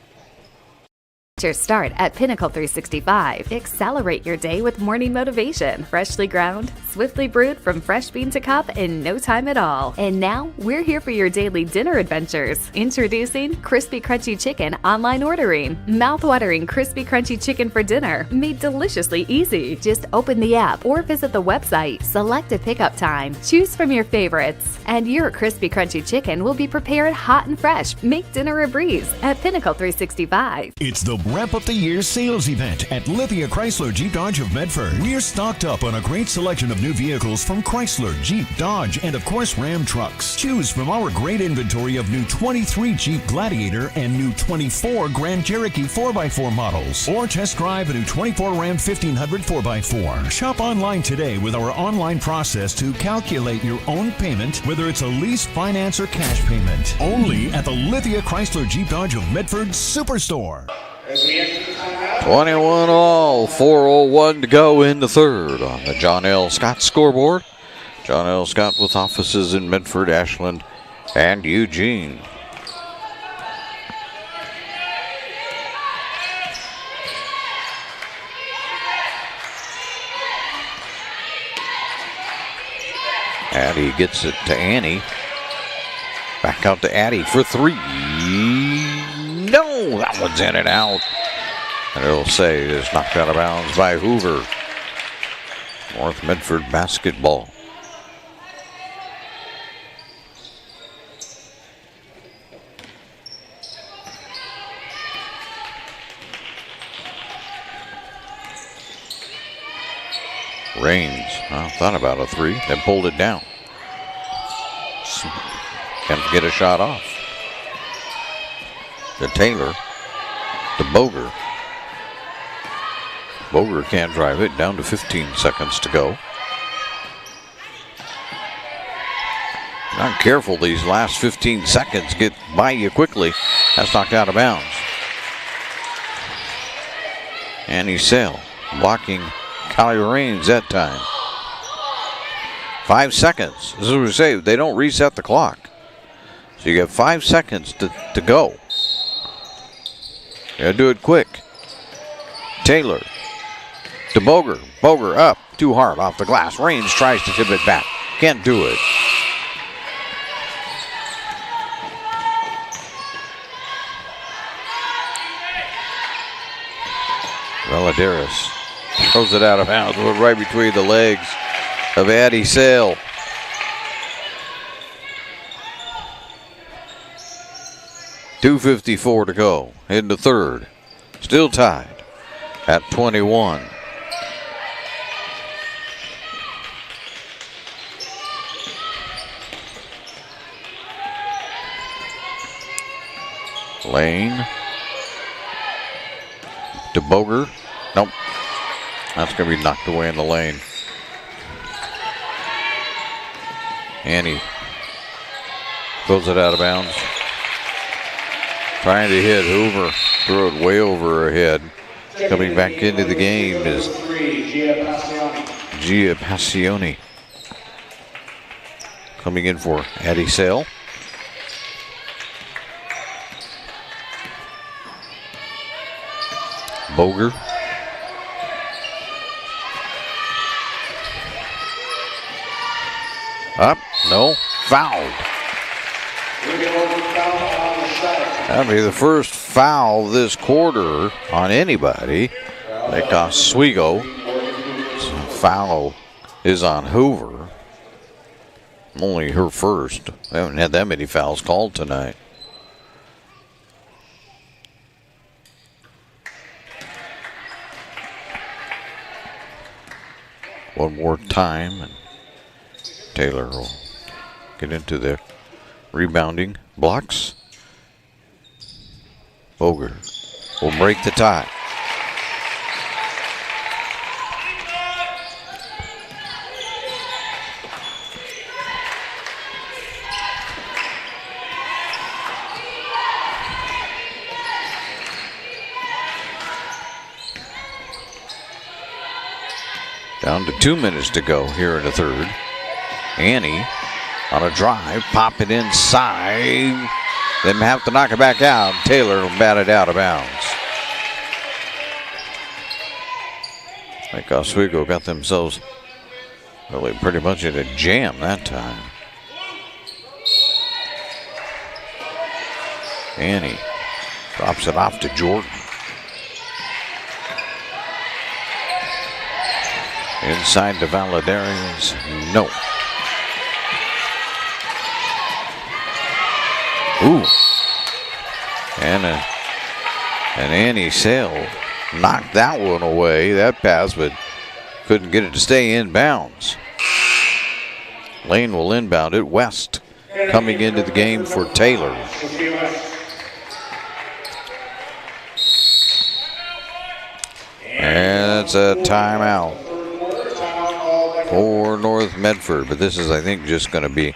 Start at Pinnacle 365. Accelerate your day with morning motivation. Freshly ground, swiftly brewed from fresh bean to cup in no time at all. And now, we're here for your daily dinner adventures. Introducing Crispy Crunchy Chicken online ordering. Mouth-watering Crispy Crunchy Chicken for dinner, made deliciously easy. Just open the app or visit the website. Select a pickup time. Choose from your favorites. And your Crispy Crunchy Chicken will be prepared hot and fresh. Make dinner a breeze at Pinnacle 365. It's the Wrap Up the Year sales event at Lithia Chrysler Jeep Dodge of Medford. We're stocked up on a great selection of new vehicles from Chrysler, Jeep, Dodge, and of course Ram trucks. Choose from our great inventory of new 23 Jeep Gladiator and new 24 Grand Cherokee 4x4 models. Or test drive a new 24 Ram 1500 4x4. Shop online today with our online process to calculate your own payment, whether it's a lease, finance, or cash payment. Only at the Lithia Chrysler Jeep Dodge of Medford Superstore. 21 all, 4:01 to go in the third on the John L. Scott scoreboard. John L. Scott with offices in Medford, Ashland, and Eugene. Addie gets it to Annie. Back out to Addie for three. No, that one's in and out. And it'll say it is knocked out of bounds by Hoover. North Medford basketball. Rains, thought about a three, then pulled it down. Can't get a shot off. To Taylor, to Boger. Boger can't drive it, down to 15 seconds to go. Not careful, these last 15 seconds get by you quickly. That's knocked out of bounds. Annie Sale blocking Kylie Rains that time. 5 seconds. This is what we say, they don't reset the clock. So you got 5 seconds to go. You gotta do it quick. Taylor to Boger. Boger up. Too hard off the glass. Rains tries to tip it back. Can't do it. Valadares throws it out of bounds. Right between the legs of Addie Sale. .254 to go in the third. Still tied at 21. Lane to Boger. Nope. That's going to be knocked away in the lane. Annie throws it out of bounds. Trying to hit Hoover. Throw it way over her head. Coming back into the game is Gia Passioni. Coming in for Addie Sale. Boger. Up. No. Fouled. Foul on the shot. That'll be the first foul this quarter on anybody. Like Oswego. So foul is on Hoover. Only her first. They haven't had that many fouls called tonight. One more time, and Taylor will get into the rebounding blocks. Boger will break the tie. Down to 2 minutes to go here in the third. Annie on a drive, pop it inside. Then have to knock it back out. Taylor will bat it out of bounds. I think Oswego got themselves really pretty much in a jam that time. Annie drops it off to Jordan. Inside to Valadarians, no. Ooh. And Annie Sale knocked that one away, that pass, but couldn't get it to stay in bounds. Lane will inbound it. West coming into the game for Taylor. And it's a timeout for North Medford, but this is, I think, just going to be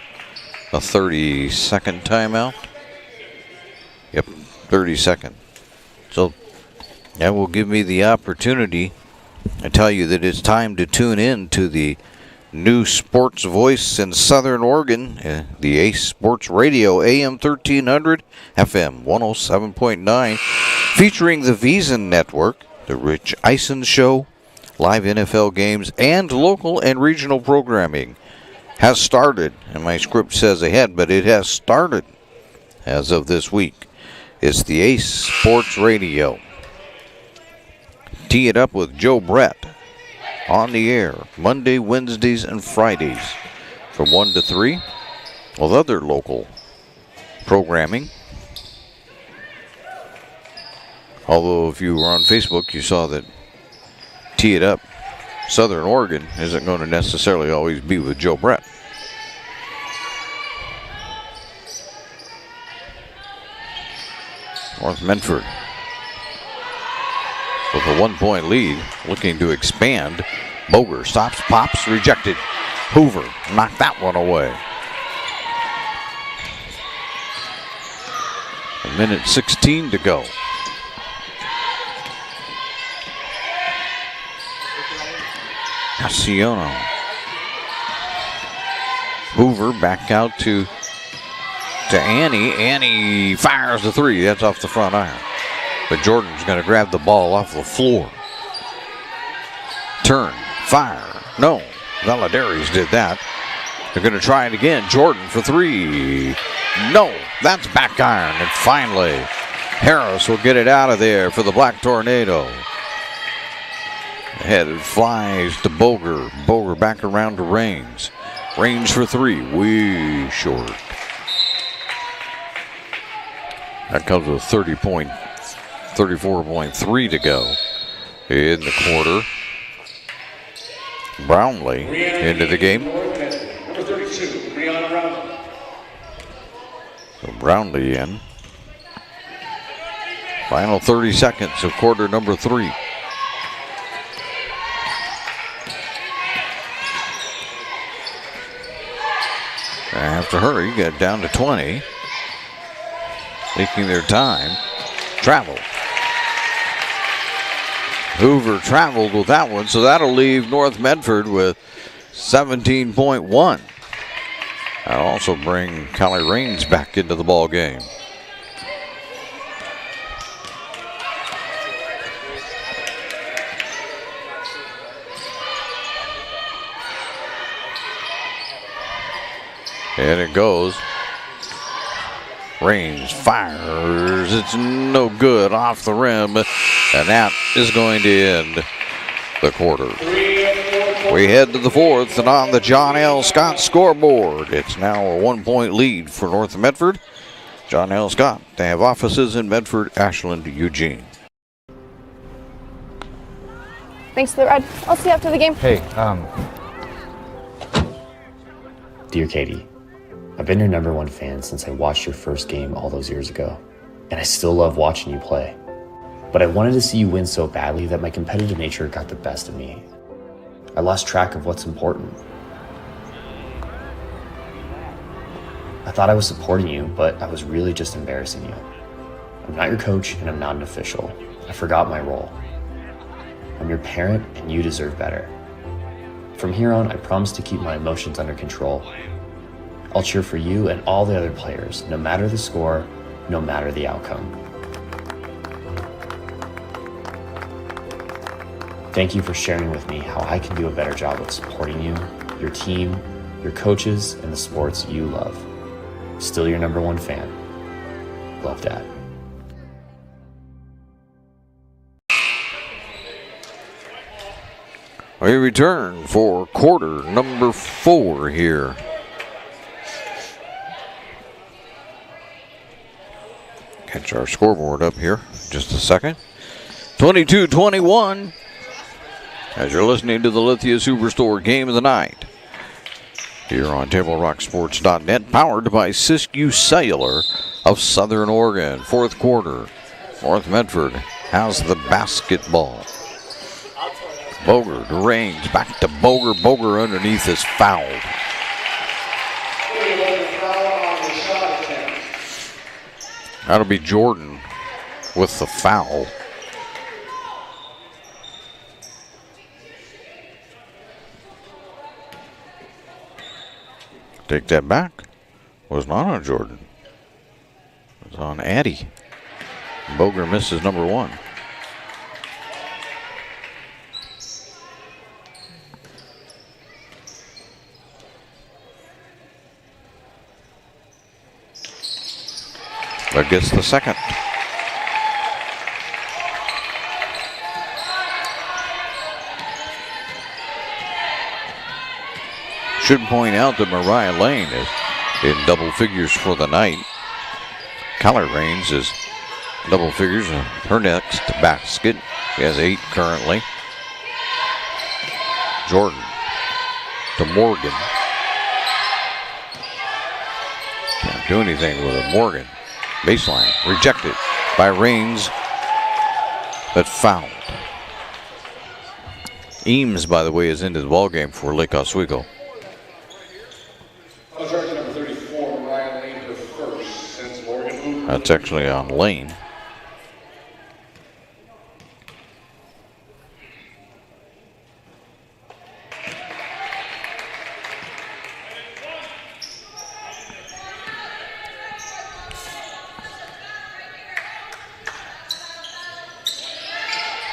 a 30-second timeout. Yep, 30 second. So that will give me the opportunity to tell you that it's time to tune in to the new sports voice in Southern Oregon, the Ace Sports Radio, AM 1300, FM 107.9, featuring the VEASAN Network, the Rich Eisen Show, live NFL games, and local and regional programming has started. And my script says ahead, but it has started as of this week. It's the Ace Sports Radio. Tee it up with Joe Brett on the air Monday, Wednesdays, and Fridays from 1 to 3 with other local programming. Although if you were on Facebook, you saw that Tee It Up Southern Oregon isn't going to necessarily always be with Joe Brett. North Medford with a 1-point lead, looking to expand. Boger stops, pops, rejected. Hoover knocked that one away. 1:16 to go. Cassiano. Hoover back out to Annie. Annie fires the three. That's off the front iron. But Jordan's going to grab the ball off the floor. Turn, fire. No, Valadares did that. They're going to try it again. Jordan for three. No, that's back iron. And finally, Harris will get it out of there for the Black Tornado. Ahead it flies to Boger. Boger back around to Raines. Raines for three. Way short. That comes with 34.3 to go in the quarter. Brownlee into the game. Number 32, Brianna Brownlee. So Brownlee in. Final 30 seconds of quarter number 3. They have to hurry, get down to 20. Taking their time. Travel. Hoover traveled with that one, so that'll leave North Medford with 17.1. That'll also bring Callie Raines back into the ball game. And it goes. Raines fires. It's no good, off the rim. And that is going to end the quarter. We head to the fourth, and on the John L. Scott scoreboard, it's now a 1-point lead for North Medford. John L. Scott, they have offices in Medford, Ashland, Eugene. Thanks for the ride. I'll see you after the game. Hey, Dear Katie, I've been your #1 fan since I watched your first game all those years ago, and I still love watching you play. But I wanted to see you win so badly that my competitive nature got the best of me. I lost track of what's important. I thought I was supporting you, but I was really just embarrassing you. I'm not your coach, and I'm not an official. I forgot my role. I'm your parent, and you deserve better. From here on, I promise to keep my emotions under control. I'll cheer for you and all the other players, no matter the score, no matter the outcome. Thank you for sharing with me how I can do a better job of supporting you, your team, your coaches, and the sports you love. Still your #1 fan. Love, Dad. We return for quarter number 4 here. Catch our scoreboard up here just a second. 22-21 as you're listening to the Lithia Superstore Game of the Night here on TableRockSports.net, powered by Siskiyou Cellular of Southern Oregon. Fourth quarter, North Medford has the basketball. Boger to Raines, back to Boger. Boger underneath is fouled. That'll be Jordan with the foul. Take that back. Was not on Jordan. It was on Addy. Boger misses #1. But gets the second. Should point out that Mariah Lane is in double figures for the night. Kyler Raines is double figures in her next basket. She has 8 currently. Jordan to Morgan. Can't do anything with it. Morgan. Baseline rejected by Raines, but fouled. Eames, by the way, is into the ballgame for Lake Oswego. Number 34, Mariah Lane to first, since Morgan. That's actually on Lane.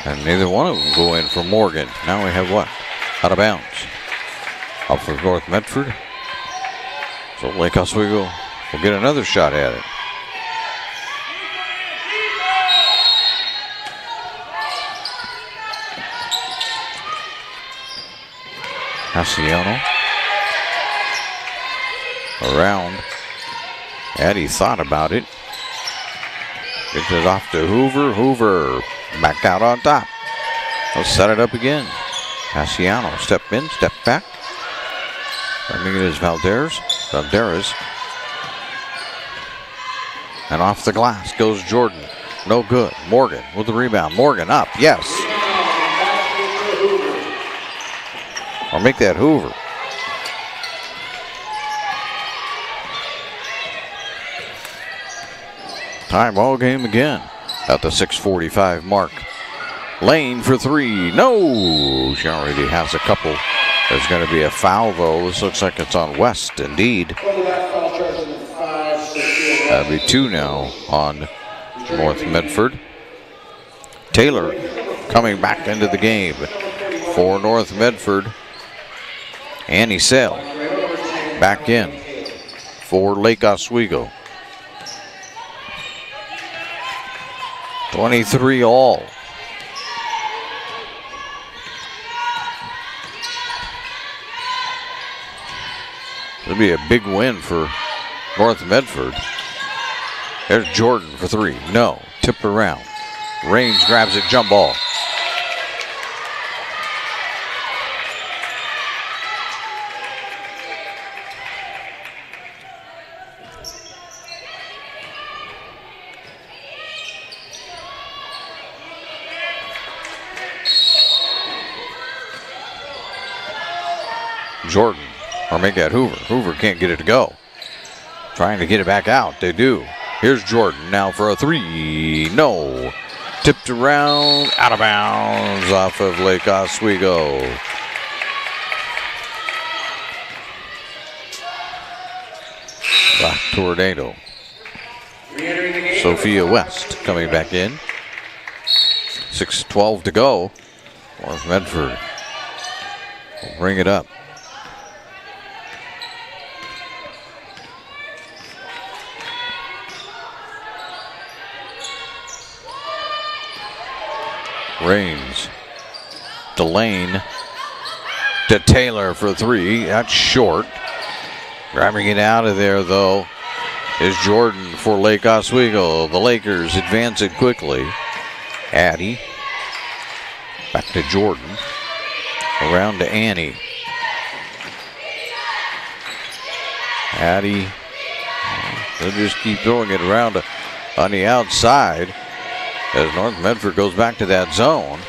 And neither one of them go in for Morgan. Now we have what? Out of bounds. Up for North Medford. So Lake Oswego will get another shot at it. Haciano. Around. Addy thought about it. Gets it off to Hoover. Hoover back out on top. They'll set it up again. Haciano, step in, step back. I think it is Valderas. And off the glass goes Jordan. No good. Morgan with the rebound. Morgan up. Yes. Or make that Hoover. Tie ball game again at the 6:45 mark. Lane for 3. No! She already has a couple. There's going to be a foul, though. This looks like it's on West, indeed. That'll be 2 now on North Medford. Taylor coming back into the game for North Medford. Annie Sale back in for Lake Oswego. 23 all. It'll be a big win for North Medford. There's Jordan for three. No. Tipped around. Raines grabs it. Jump ball. Jordan, or make that Hoover. Hoover can't get it to go. Trying to get it back out. They do. Here's Jordan now for a three. No. Tipped around, out of bounds off of Lake Oswego. Tornado. Sophia West coming back in. 6:12 to go. North Medford will bring it up. Raines. Delane to Taylor for three. That's short. Grabbing it out of there, though, is Jordan for Lake Oswego. The Lakers advance it quickly. Addie. Back to Jordan. Around to Annie. Addie. They'll just keep throwing it around on the outside. As North Medford goes back to that zone.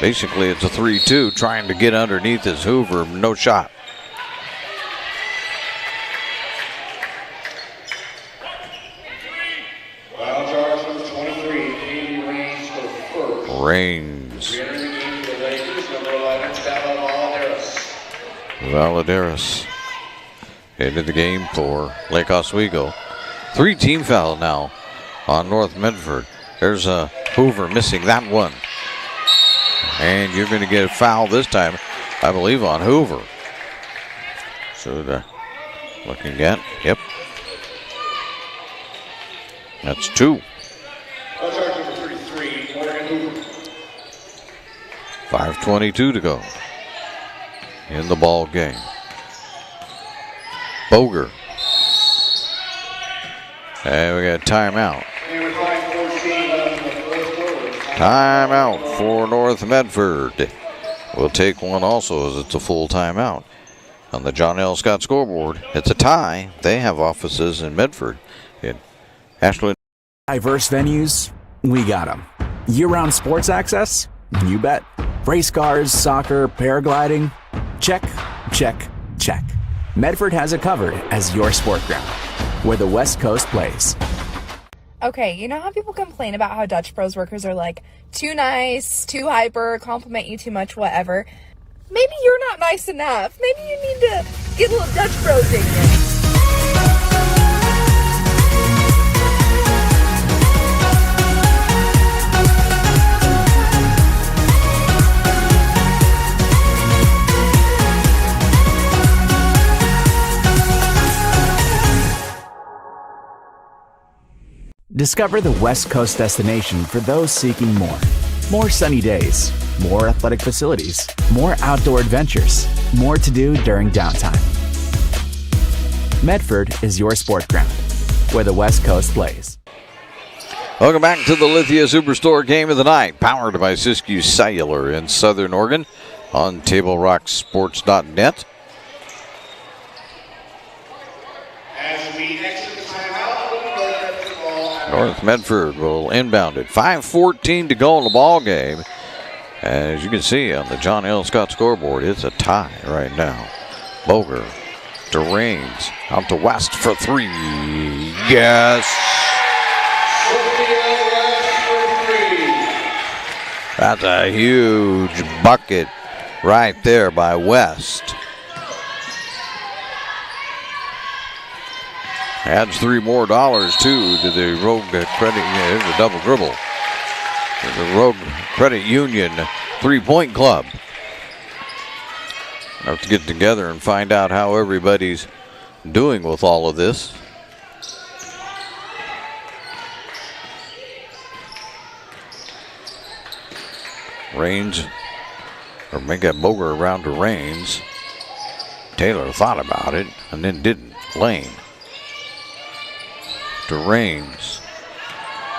Basically, it's a 3-2. Trying to get underneath is Hoover. No shot. Raines. Valadares into the game for Lake Oswego. 3 team foul now on North Medford. There's a Hoover missing that one. And you're going to get a foul this time, I believe, on Hoover. So looking at, yep. That's 2. 5:22 to go in the ball game. Boger. And we got a timeout. Timeout for North Medford. We'll take one also as it's a full timeout. On the John L. Scott scoreboard, it's a tie. They have offices in Medford. In Ashland. Diverse venues, we got them. Year-round sports access? You bet. Race cars, soccer, paragliding? Check, check, check. Medford has it covered as your sport ground, where the West Coast plays. Okay, you know how people complain about how Dutch Bros workers are like too nice, too hyper, compliment you too much, whatever? Maybe you're not nice enough. Maybe you need to get a little Dutch Bros in you. Discover the West Coast destination for those seeking more. More sunny days, more athletic facilities, more outdoor adventures, more to do during downtime. Medford is your sport ground, where the West Coast plays. Welcome back to the Lithia Superstore Game of the Night, powered by Siskiyou Cellular in Southern Oregon on TableRockSports.net. As we exit the timeout, North Medford will inbound it. 5:14 to go in the ball game. As you can see on the John L. Scott scoreboard, it's a tie right now. Boger to Raines, out to West for three. Yes. That's a huge bucket right there by West. Adds $3 more too to the Rogue Credit. There's a double dribble. The Rogue Credit Union 3-point club. Have to get together and find out how everybody's doing with all of this. Raines, or make that Boger around to Raines. Taylor thought about it and then didn't. Lane to Raines.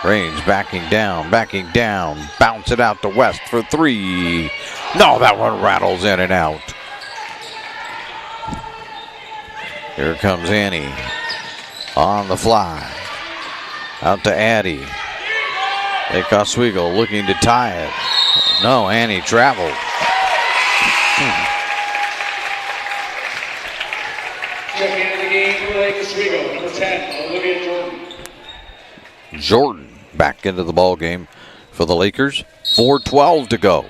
Raines backing down. Bounce it out to West for three. No, that one rattles in and out. Here comes Annie on the fly. Out to Addie. Lake Oswego looking to tie it. No, Annie traveled. Check into the game for Lake Oswego, number 10, Olivia Jordan. Jordan back into the ball game for the Lakers. 4:12 to go.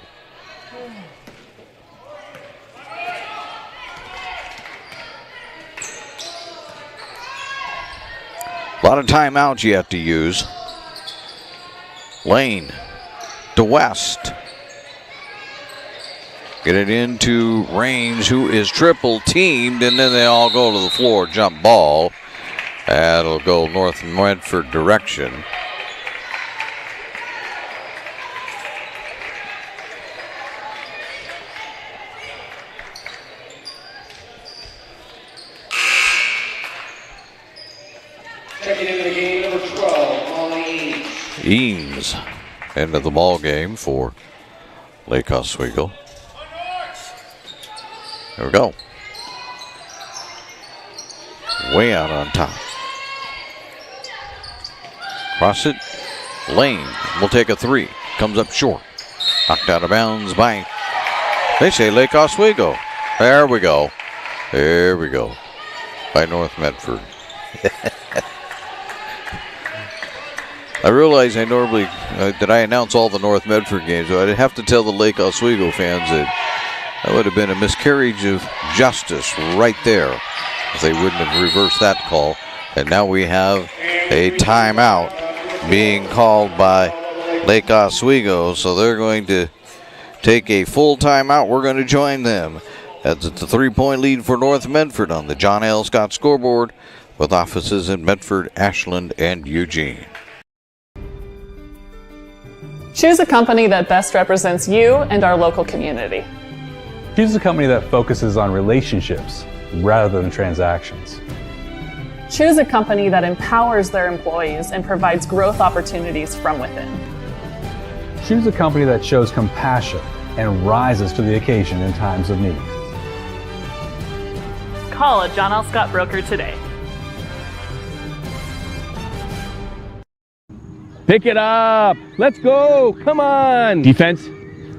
A lot of timeouts you have to use. Lane to West. Get it into Raines, who is triple teamed, and then they all go to the floor. Jump ball. That'll go North Medford direction. Checking into the game, number 12, Molly Eames into the ball game for Lake Oswego. There we go. Way out on top. Cross it. Lane will take a three. Comes up short. Knocked out of bounds by, they say, Lake Oswego. There we go. There we go. By North Medford. I realize I normally, that I announce all the North Medford games, so I'd have to tell the Lake Oswego fans that would have been a miscarriage of justice right there if they wouldn't have reversed that call. And now we have a timeout being called by Lake Oswego, so they're going to take a full timeout. We're going to join them. That's a 3-point lead for North Medford on the John L. Scott scoreboard, with offices in Medford, Ashland, and Eugene. Choose a company that best represents you and our local community. Choose a company that focuses on relationships rather than transactions. Choose a company that empowers their employees and provides growth opportunities from within. Choose a company that shows compassion and rises to the occasion in times of need. Call a John L. Scott broker today. Pick it up. Let's go. Come on. Defense.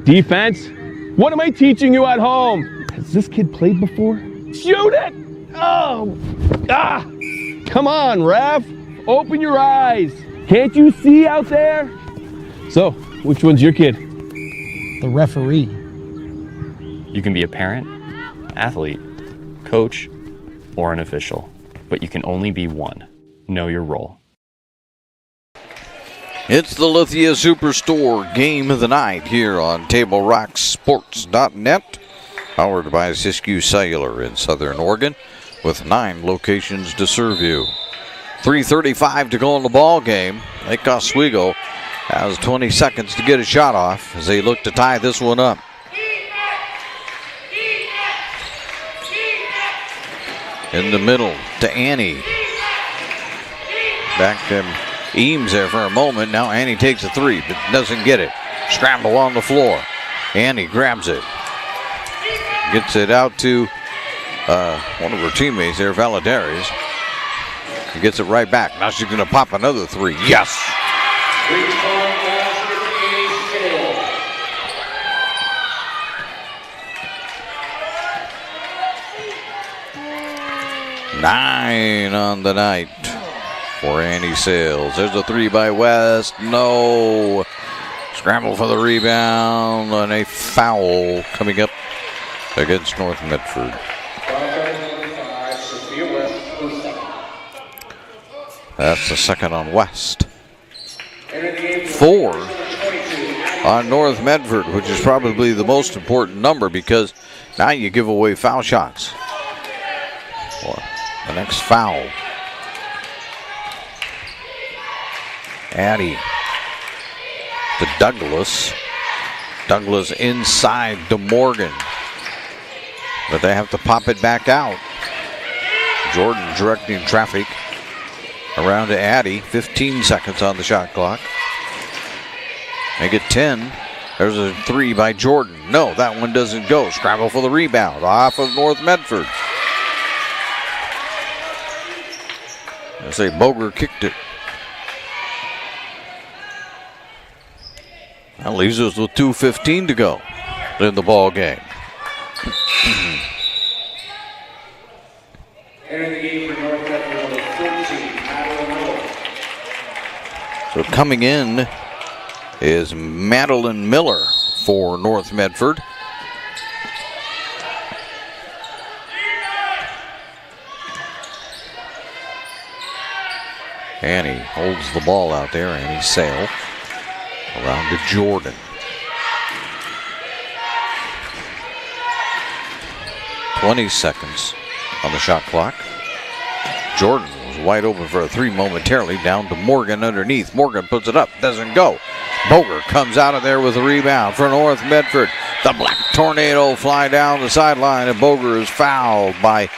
Defense. What am I teaching you at home? Has this kid played before? Shoot it. Oh. Ah. Come on, ref. Open your eyes. Can't you see out there? So, which one's your kid? The referee. You can be a parent, athlete, coach, or an official, but you can only be one. Know your role. It's the Lithia Superstore game of the night here on TableRockSports.net, powered by Siskiyou Cellular in Southern Oregon, with 9 locations to serve you. 3:35 to go in the ball game. Lake Oswego has 20 seconds to get a shot off as they look to tie this one up. In the middle to Annie. Back to Eames there for a moment. Now Annie takes a three, but doesn't get it. Scramble on the floor. Annie grabs it. Gets it out to one of her teammates there, Valadares. He gets it right back. Now she's going to pop another three. Yes! Nine on the night for Annie Sales. There's a three by West. No. Scramble for the rebound and a foul coming up against North Medford. That's the second on West. 4 on North Medford, which is probably the most important number because now you give away foul shots. The next foul. Addie to Douglas. Douglas inside to Morgan. But they have to pop it back out. Jordan directing traffic around to Addy. 15 seconds on the shot clock. Make it 10. There's a 3 by Jordan. No, that one doesn't go. Scramble for the rebound off of North Medford. I say Boger kicked it. That leaves us with 2:15 to go in the ball game. Entering the game for North Medford, number 14, Madeline Miller. So coming in is Madeline Miller for North Medford. Annie holds the ball out there. Annie Sale around to Jordan. 20 seconds on the shot clock. Jordan was wide open for a 3 momentarily. Down to Morgan underneath. Morgan puts it up. Doesn't go. Boger comes out of there with a rebound for North Medford. The Black Tornado fly down the sideline, and Boger is fouled by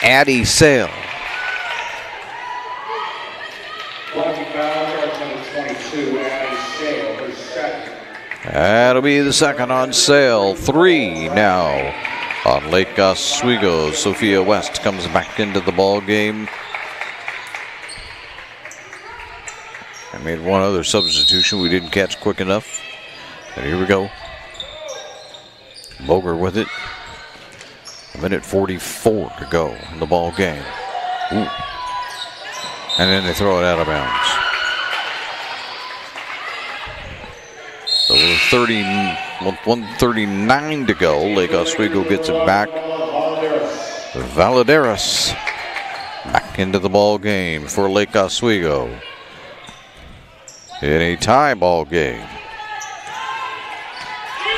Addie Sale. Blocking foul, charge number 22, Addie Sale, her second. That'll be the second on Sale. 3 now on Lake Oswego. Sophia West comes back into the ball game. I made one other substitution we didn't catch quick enough. And here we go. Boger with it. 1:44 to go in the ball game. Ooh. And then they throw it out of bounds. So with 1:39 to go, Lake Oswego gets it back. Valadares back into the ball game for Lake Oswego. In a tie ball game.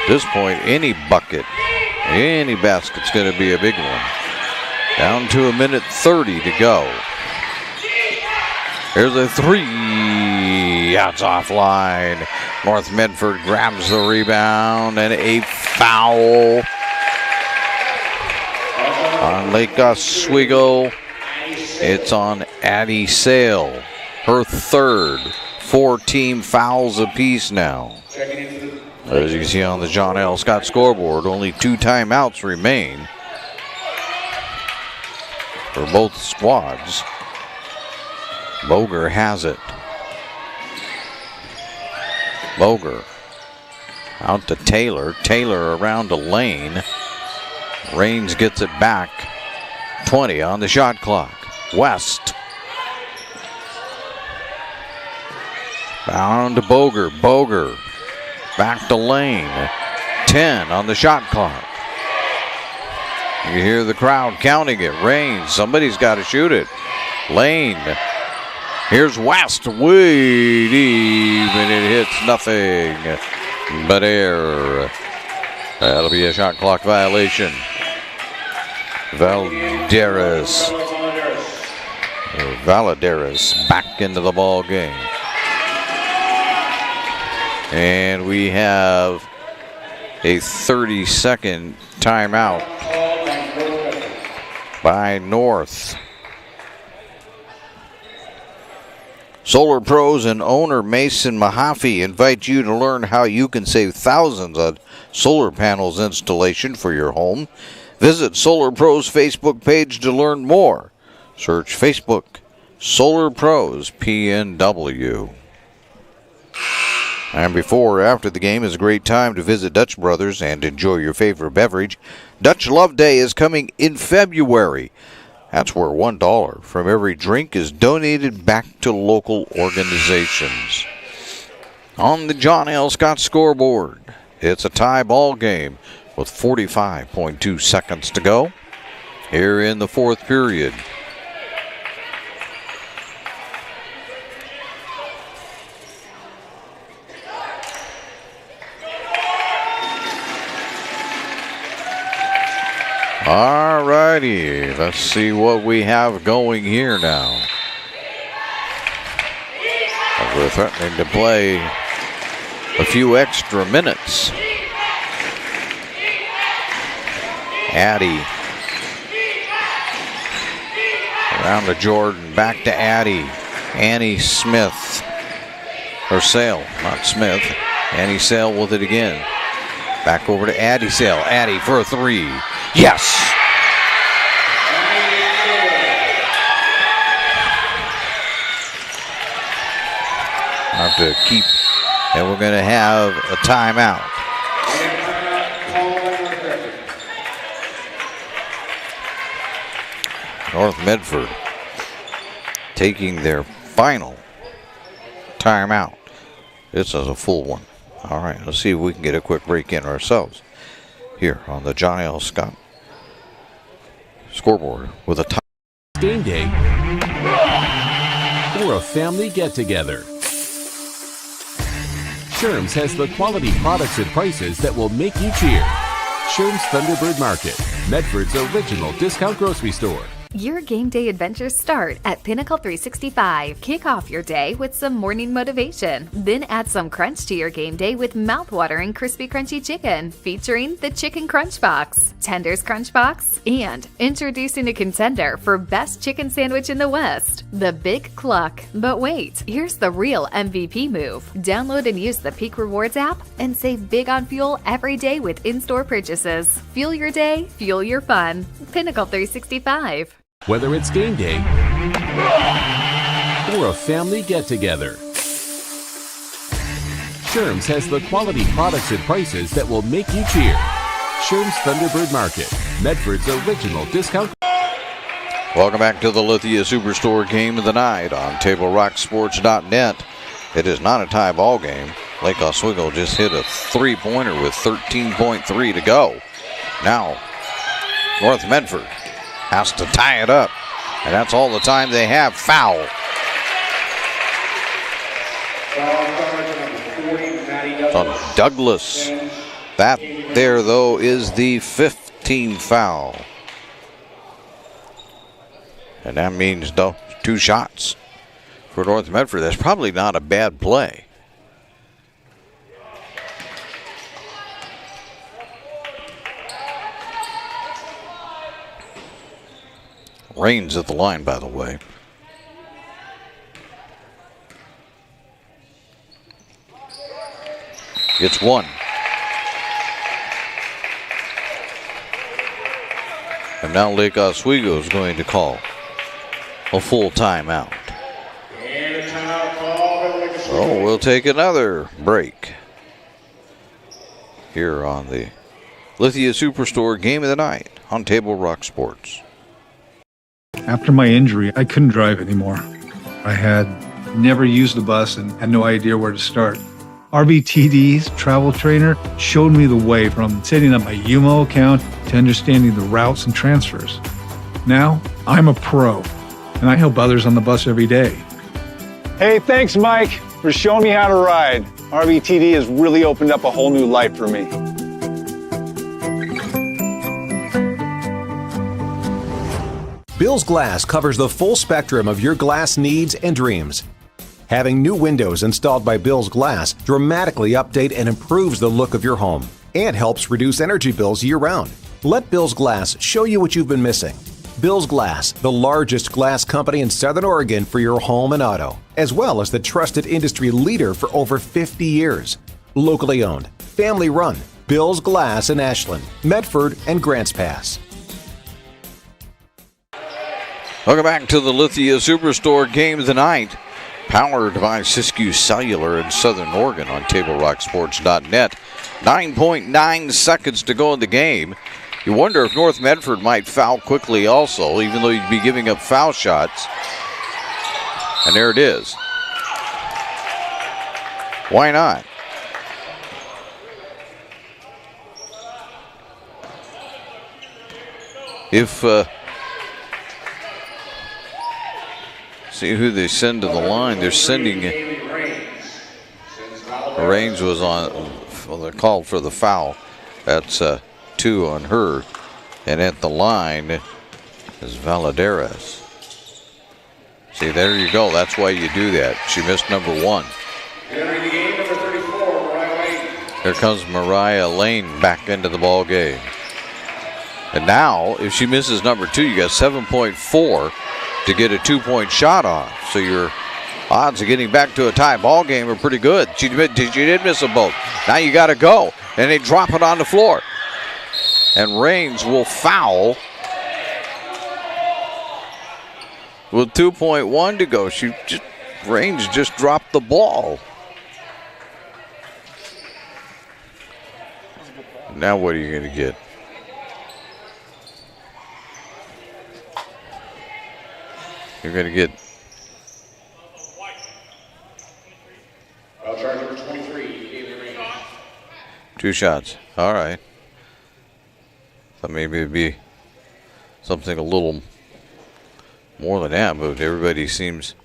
At this point, any bucket, any basket's going to be a big one. Down to 1:30 to go. Here's a 3. That's offline. North Medford grabs the rebound, and a foul on Lake Oswego. It's on Addie Sale. Her third. 4 team fouls apiece now. As you can see on the John L. Scott scoreboard, only 2 timeouts remain for both squads. Boger has it. Boger out to Taylor. Taylor around to Lane. Raines gets it back. 20 on the shot clock. West. Down to Boger. Boger back to Lane. 10 on the shot clock. You hear the crowd counting it. Raines. Somebody's got to shoot it. Lane. Here's West. Way deep, and it hits nothing but air. That'll be a shot clock violation. Valadares back into the ball game. And we have a 30-second timeout by North. Solar Pros and owner Mason Mahaffey invite you to learn how you can save thousands on solar panels installation for your home. Visit Solar Pros Facebook page to learn more. Search Facebook Solar Pros PNW. And before or after the game is a great time to visit Dutch Brothers and enjoy your favorite beverage. Dutch Love Day is coming in February. That's where $1 from every drink is donated back to local organizations. On the John L. Scott scoreboard, it's a tie ball game with 45.2 seconds to go here in the fourth period. All righty, let's see what we have going here now. As we're threatening to play a few extra minutes. Addie. Around to Jordan, back to Addie. Annie Smith. Or Sale, not Smith. Annie Sale with it again. Back over to Addie Sale. Addie for a three. Yes! Have to keep, and we're going to have a timeout. North Medford taking their final timeout. This is a full one. All right, let's see if we can get a quick break in ourselves here on the John L. Scott scoreboard with a time. Game day or a family get-together. Sherm's has the quality products and prices that will make you cheer. Sherm's Thunderbird Market, Medford's original discount grocery store. Your game day adventures start at Pinnacle 365. Kick off your day with some morning motivation. Then add some crunch to your game day with mouth-watering crispy crunchy chicken featuring the Chicken Crunch Box, Tender's Crunch Box, and introducing a contender for best chicken sandwich in the West, the Big Cluck. But wait, here's the real MVP move. Download and use the Peak Rewards app and save big on fuel every day with in-store purchases. Fuel your day, fuel your fun. Pinnacle 365. Whether it's game day or a family get-together, Sherm's has the quality products and prices that will make you cheer. Sherm's Thunderbird Market, Medford's original discount. Welcome back to the Lithia Superstore Game of the Night on TableRockSports.net. It is not a tie ball game. Lake Oswego just hit a three-pointer with 13.3 to go. Now, North Medford has to tie it up, and that's all the time they have. Foul. On Douglas. That there, though, is the 15th foul. And that means 2 shots for North Medford. That's probably not a bad play. Rains at the line, by the way. It's 1. And now Lake Oswego is going to call a full timeout. So we'll take another break here on the Lithia Superstore Game of the Night on Table Rock Sports. After my injury, I couldn't drive anymore. I had never used a bus and had no idea where to start. RVTD's travel trainer showed me the way from setting up my UMO account to understanding the routes and transfers. Now, I'm a pro, and I help others on the bus every day. Hey, thanks, Mike, for showing me how to ride. RVTD has really opened up a whole new life for me. Bill's Glass covers the full spectrum of your glass needs and dreams. Having new windows installed by Bill's Glass dramatically update and improves the look of your home and helps reduce energy bills year-round. Let Bill's Glass show you what you've been missing. Bill's Glass, the largest glass company in Southern Oregon for your home and auto, as well as the trusted industry leader for over 50 years. Locally owned, family run, Bill's Glass in Ashland, Medford, and Grants Pass. Welcome back to the Lithia Superstore Game of the Night, powered by Siskiyou Cellular in Southern Oregon on TableRockSports.net. 9.9 seconds to go in the game. You wonder if North Medford might foul quickly also, even though you'd be giving up foul shots. And there it is. Why not? If see who they send to the line. They're sending Raines was on, well, they're called for the foul. That's 2 on her. And at the line is Valadares. See, there you go. That's why you do that. She missed number 1. Entering the game, number 34, Here comes Mariah Lane back into the ball game. And now, if she misses number 2, you got 7.4 to get a 2-point shot off. So your odds of getting back to a tie ball game are pretty good. She did miss them both. Now you got to go. And they drop it on the floor. And Raines will foul with 2.1 to go. Raines just dropped the ball. Now what are you going to get? You're going to get Charge number 23, 2 shots. All right. Thought maybe it'd be something a little more than that, but everybody seems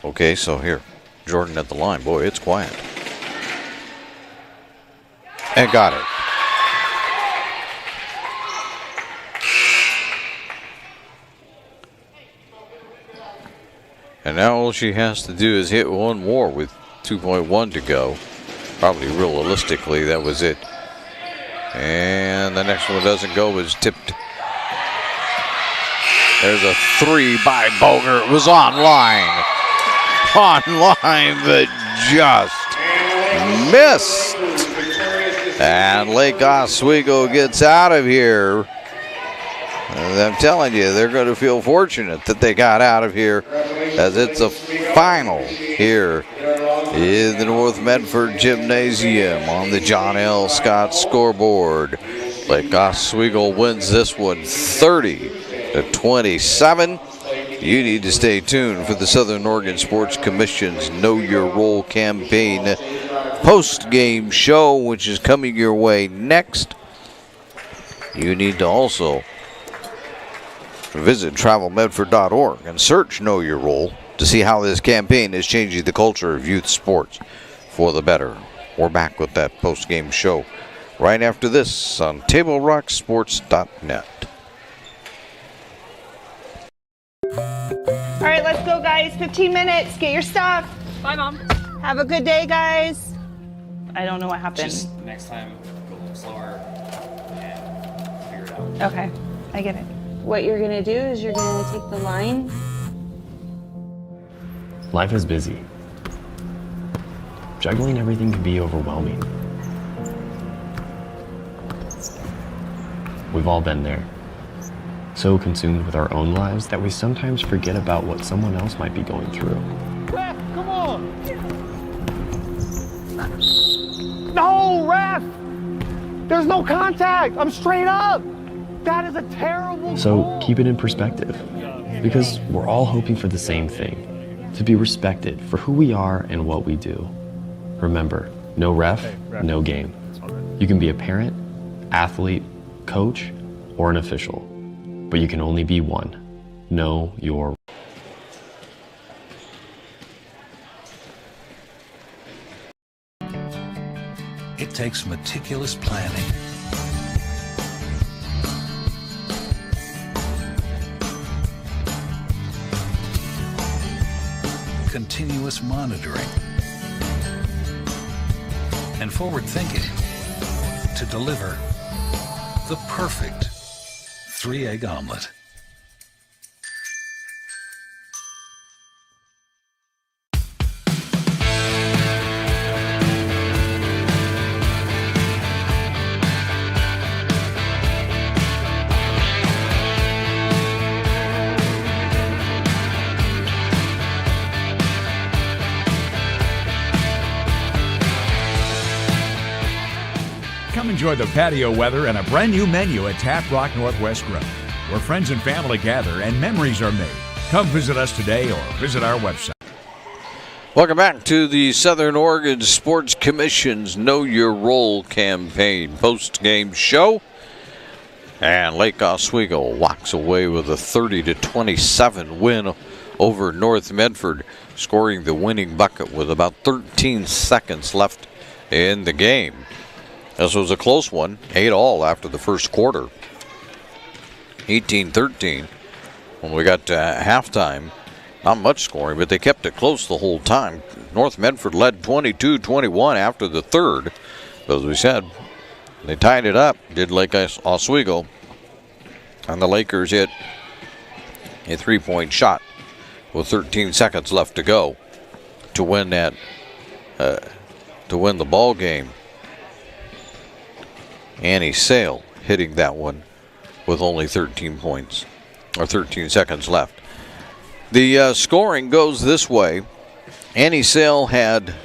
okay. So here, Jordan at the line. Boy, it's quiet. And got it. And now all she has to do is hit one more with 2.1 to go. Probably realistically, that was it. And the next one doesn't go, was tipped. There's a 3 by Boger. It was online. Online, but just missed. And Lake Oswego gets out of here. And I'm telling you, they're going to feel fortunate that they got out of here, as it's a final here in the North Medford Gymnasium on the John L. Scott scoreboard. Lake Oswego wins this one 30-27. You need to stay tuned for the Southern Oregon Sports Commission's Know Your Role campaign post-game show, which is coming your way next. You need to also visit travelmedford.org and search Know Your Role to see how this campaign is changing the culture of youth sports for the better. We're back with that post-game show right after this on TableRockSports.net. All right, let's go, guys. 15 minutes. Get your stuff. Bye, Mom. Have a good day, guys. I don't know what happened. Just next time, go a little slower and figure it out. Okay, I get it. What you're gonna do is you're gonna take the line. Life is busy. Juggling everything can be overwhelming. We've all been there. So consumed with our own lives that we sometimes forget about what someone else might be going through. Ref, come on! No, ref! There's no contact! I'm straight up! That is a terrible So goal. keep it in perspective, because we're all hoping for the same thing, to be respected for who we are and what we do. Remember, no ref, no game. You can be a parent, athlete, coach, or an official, but you can only be one. Know your It takes meticulous planning, continuous monitoring, and forward thinking to deliver the perfect 3-egg omelet. Come enjoy the patio weather and a brand new menu at Tap Rock Northwest Grove, where friends and family gather and memories are made. Come visit us today or visit our website. Welcome back to the Southern Oregon Sports Commission's Know Your Role campaign post-game show. And Lake Oswego walks away with a 30-27 win over North Medford, scoring the winning bucket with about 13 seconds left in the game. This was a close one, 8-all after the first quarter. 18-13 when we got to halftime Not much scoring, but they kept it close the whole time. North Medford led 22-21 after the third. But as we said, they tied it up, did Lake Oswego. And the Lakers hit a three-point shot with 13 seconds left to go to win that, to win the ball game. Annie Sale hitting that one with only 13 points, or 13 seconds left. The scoring goes this way. Annie Sale had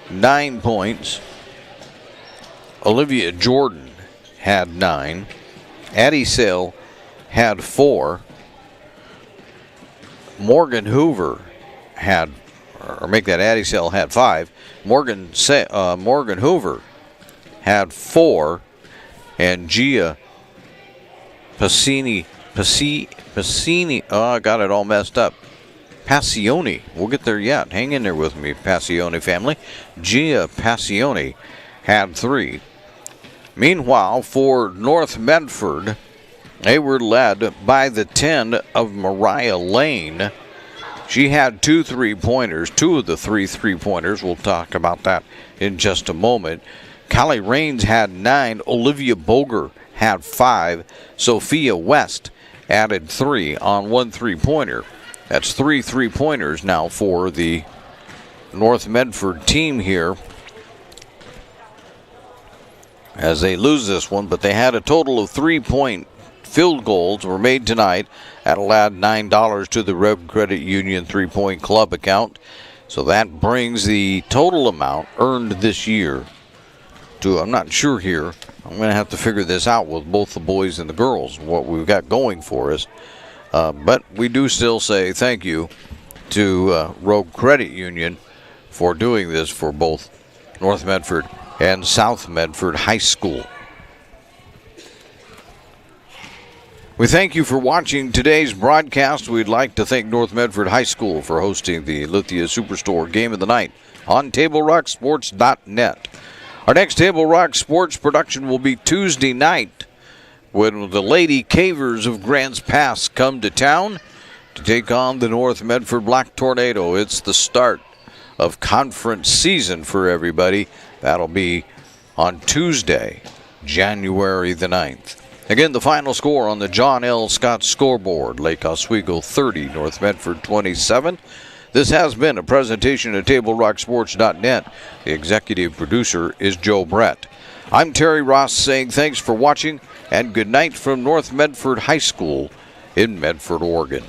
9 points. Olivia Jordan had 9. Addie Sale had 4. Morgan Hoover had, or make that Addie Sale had 5. Morgan Hoover had 4. And Gia Passini, oh, I got it all messed up. Passione, we'll get there yet. Hang in there with me, Passione family. Gia Passione had 3. Meanwhile, for North Medford, they were led by the 10 of Mariah Lane. She had 2 3-pointers, 2 of the 3 3-pointers. We'll talk about that in just a moment. Callie Raines had 9. Olivia Boger had 5. Sophia West added 3 on 1 3-pointer. That's 3 3-pointers now for the North Medford team here as they lose this one, but they had a total of 3-point field goals were made tonight. That'll add $9 to the Red Credit Union 3-point club account. So that brings the total amount earned this year to, I'm not sure here, I'm going to have to figure this out with both the boys and the girls, what we've got going for us. But we do still say thank you to Rogue Credit Union for doing this for both North Medford and South Medford High School. We thank you for watching today's broadcast. We'd like to thank North Medford High School for hosting the Lithia Superstore Game of the Night on TableRockSports.net. Our next Table Rock Sports production will be Tuesday night when the Lady Cavers of Grants Pass come to town to take on the North Medford Black Tornado. It's the start of conference season for everybody. That'll be on Tuesday, January the 9th. Again, the final score on the John L. Scott scoreboard, Lake Oswego 30, North Medford 27. This has been a presentation of TableRockSports.net. The executive producer is Joe Brett. I'm Terry Ross saying thanks for watching and good night from North Medford High School in Medford, Oregon.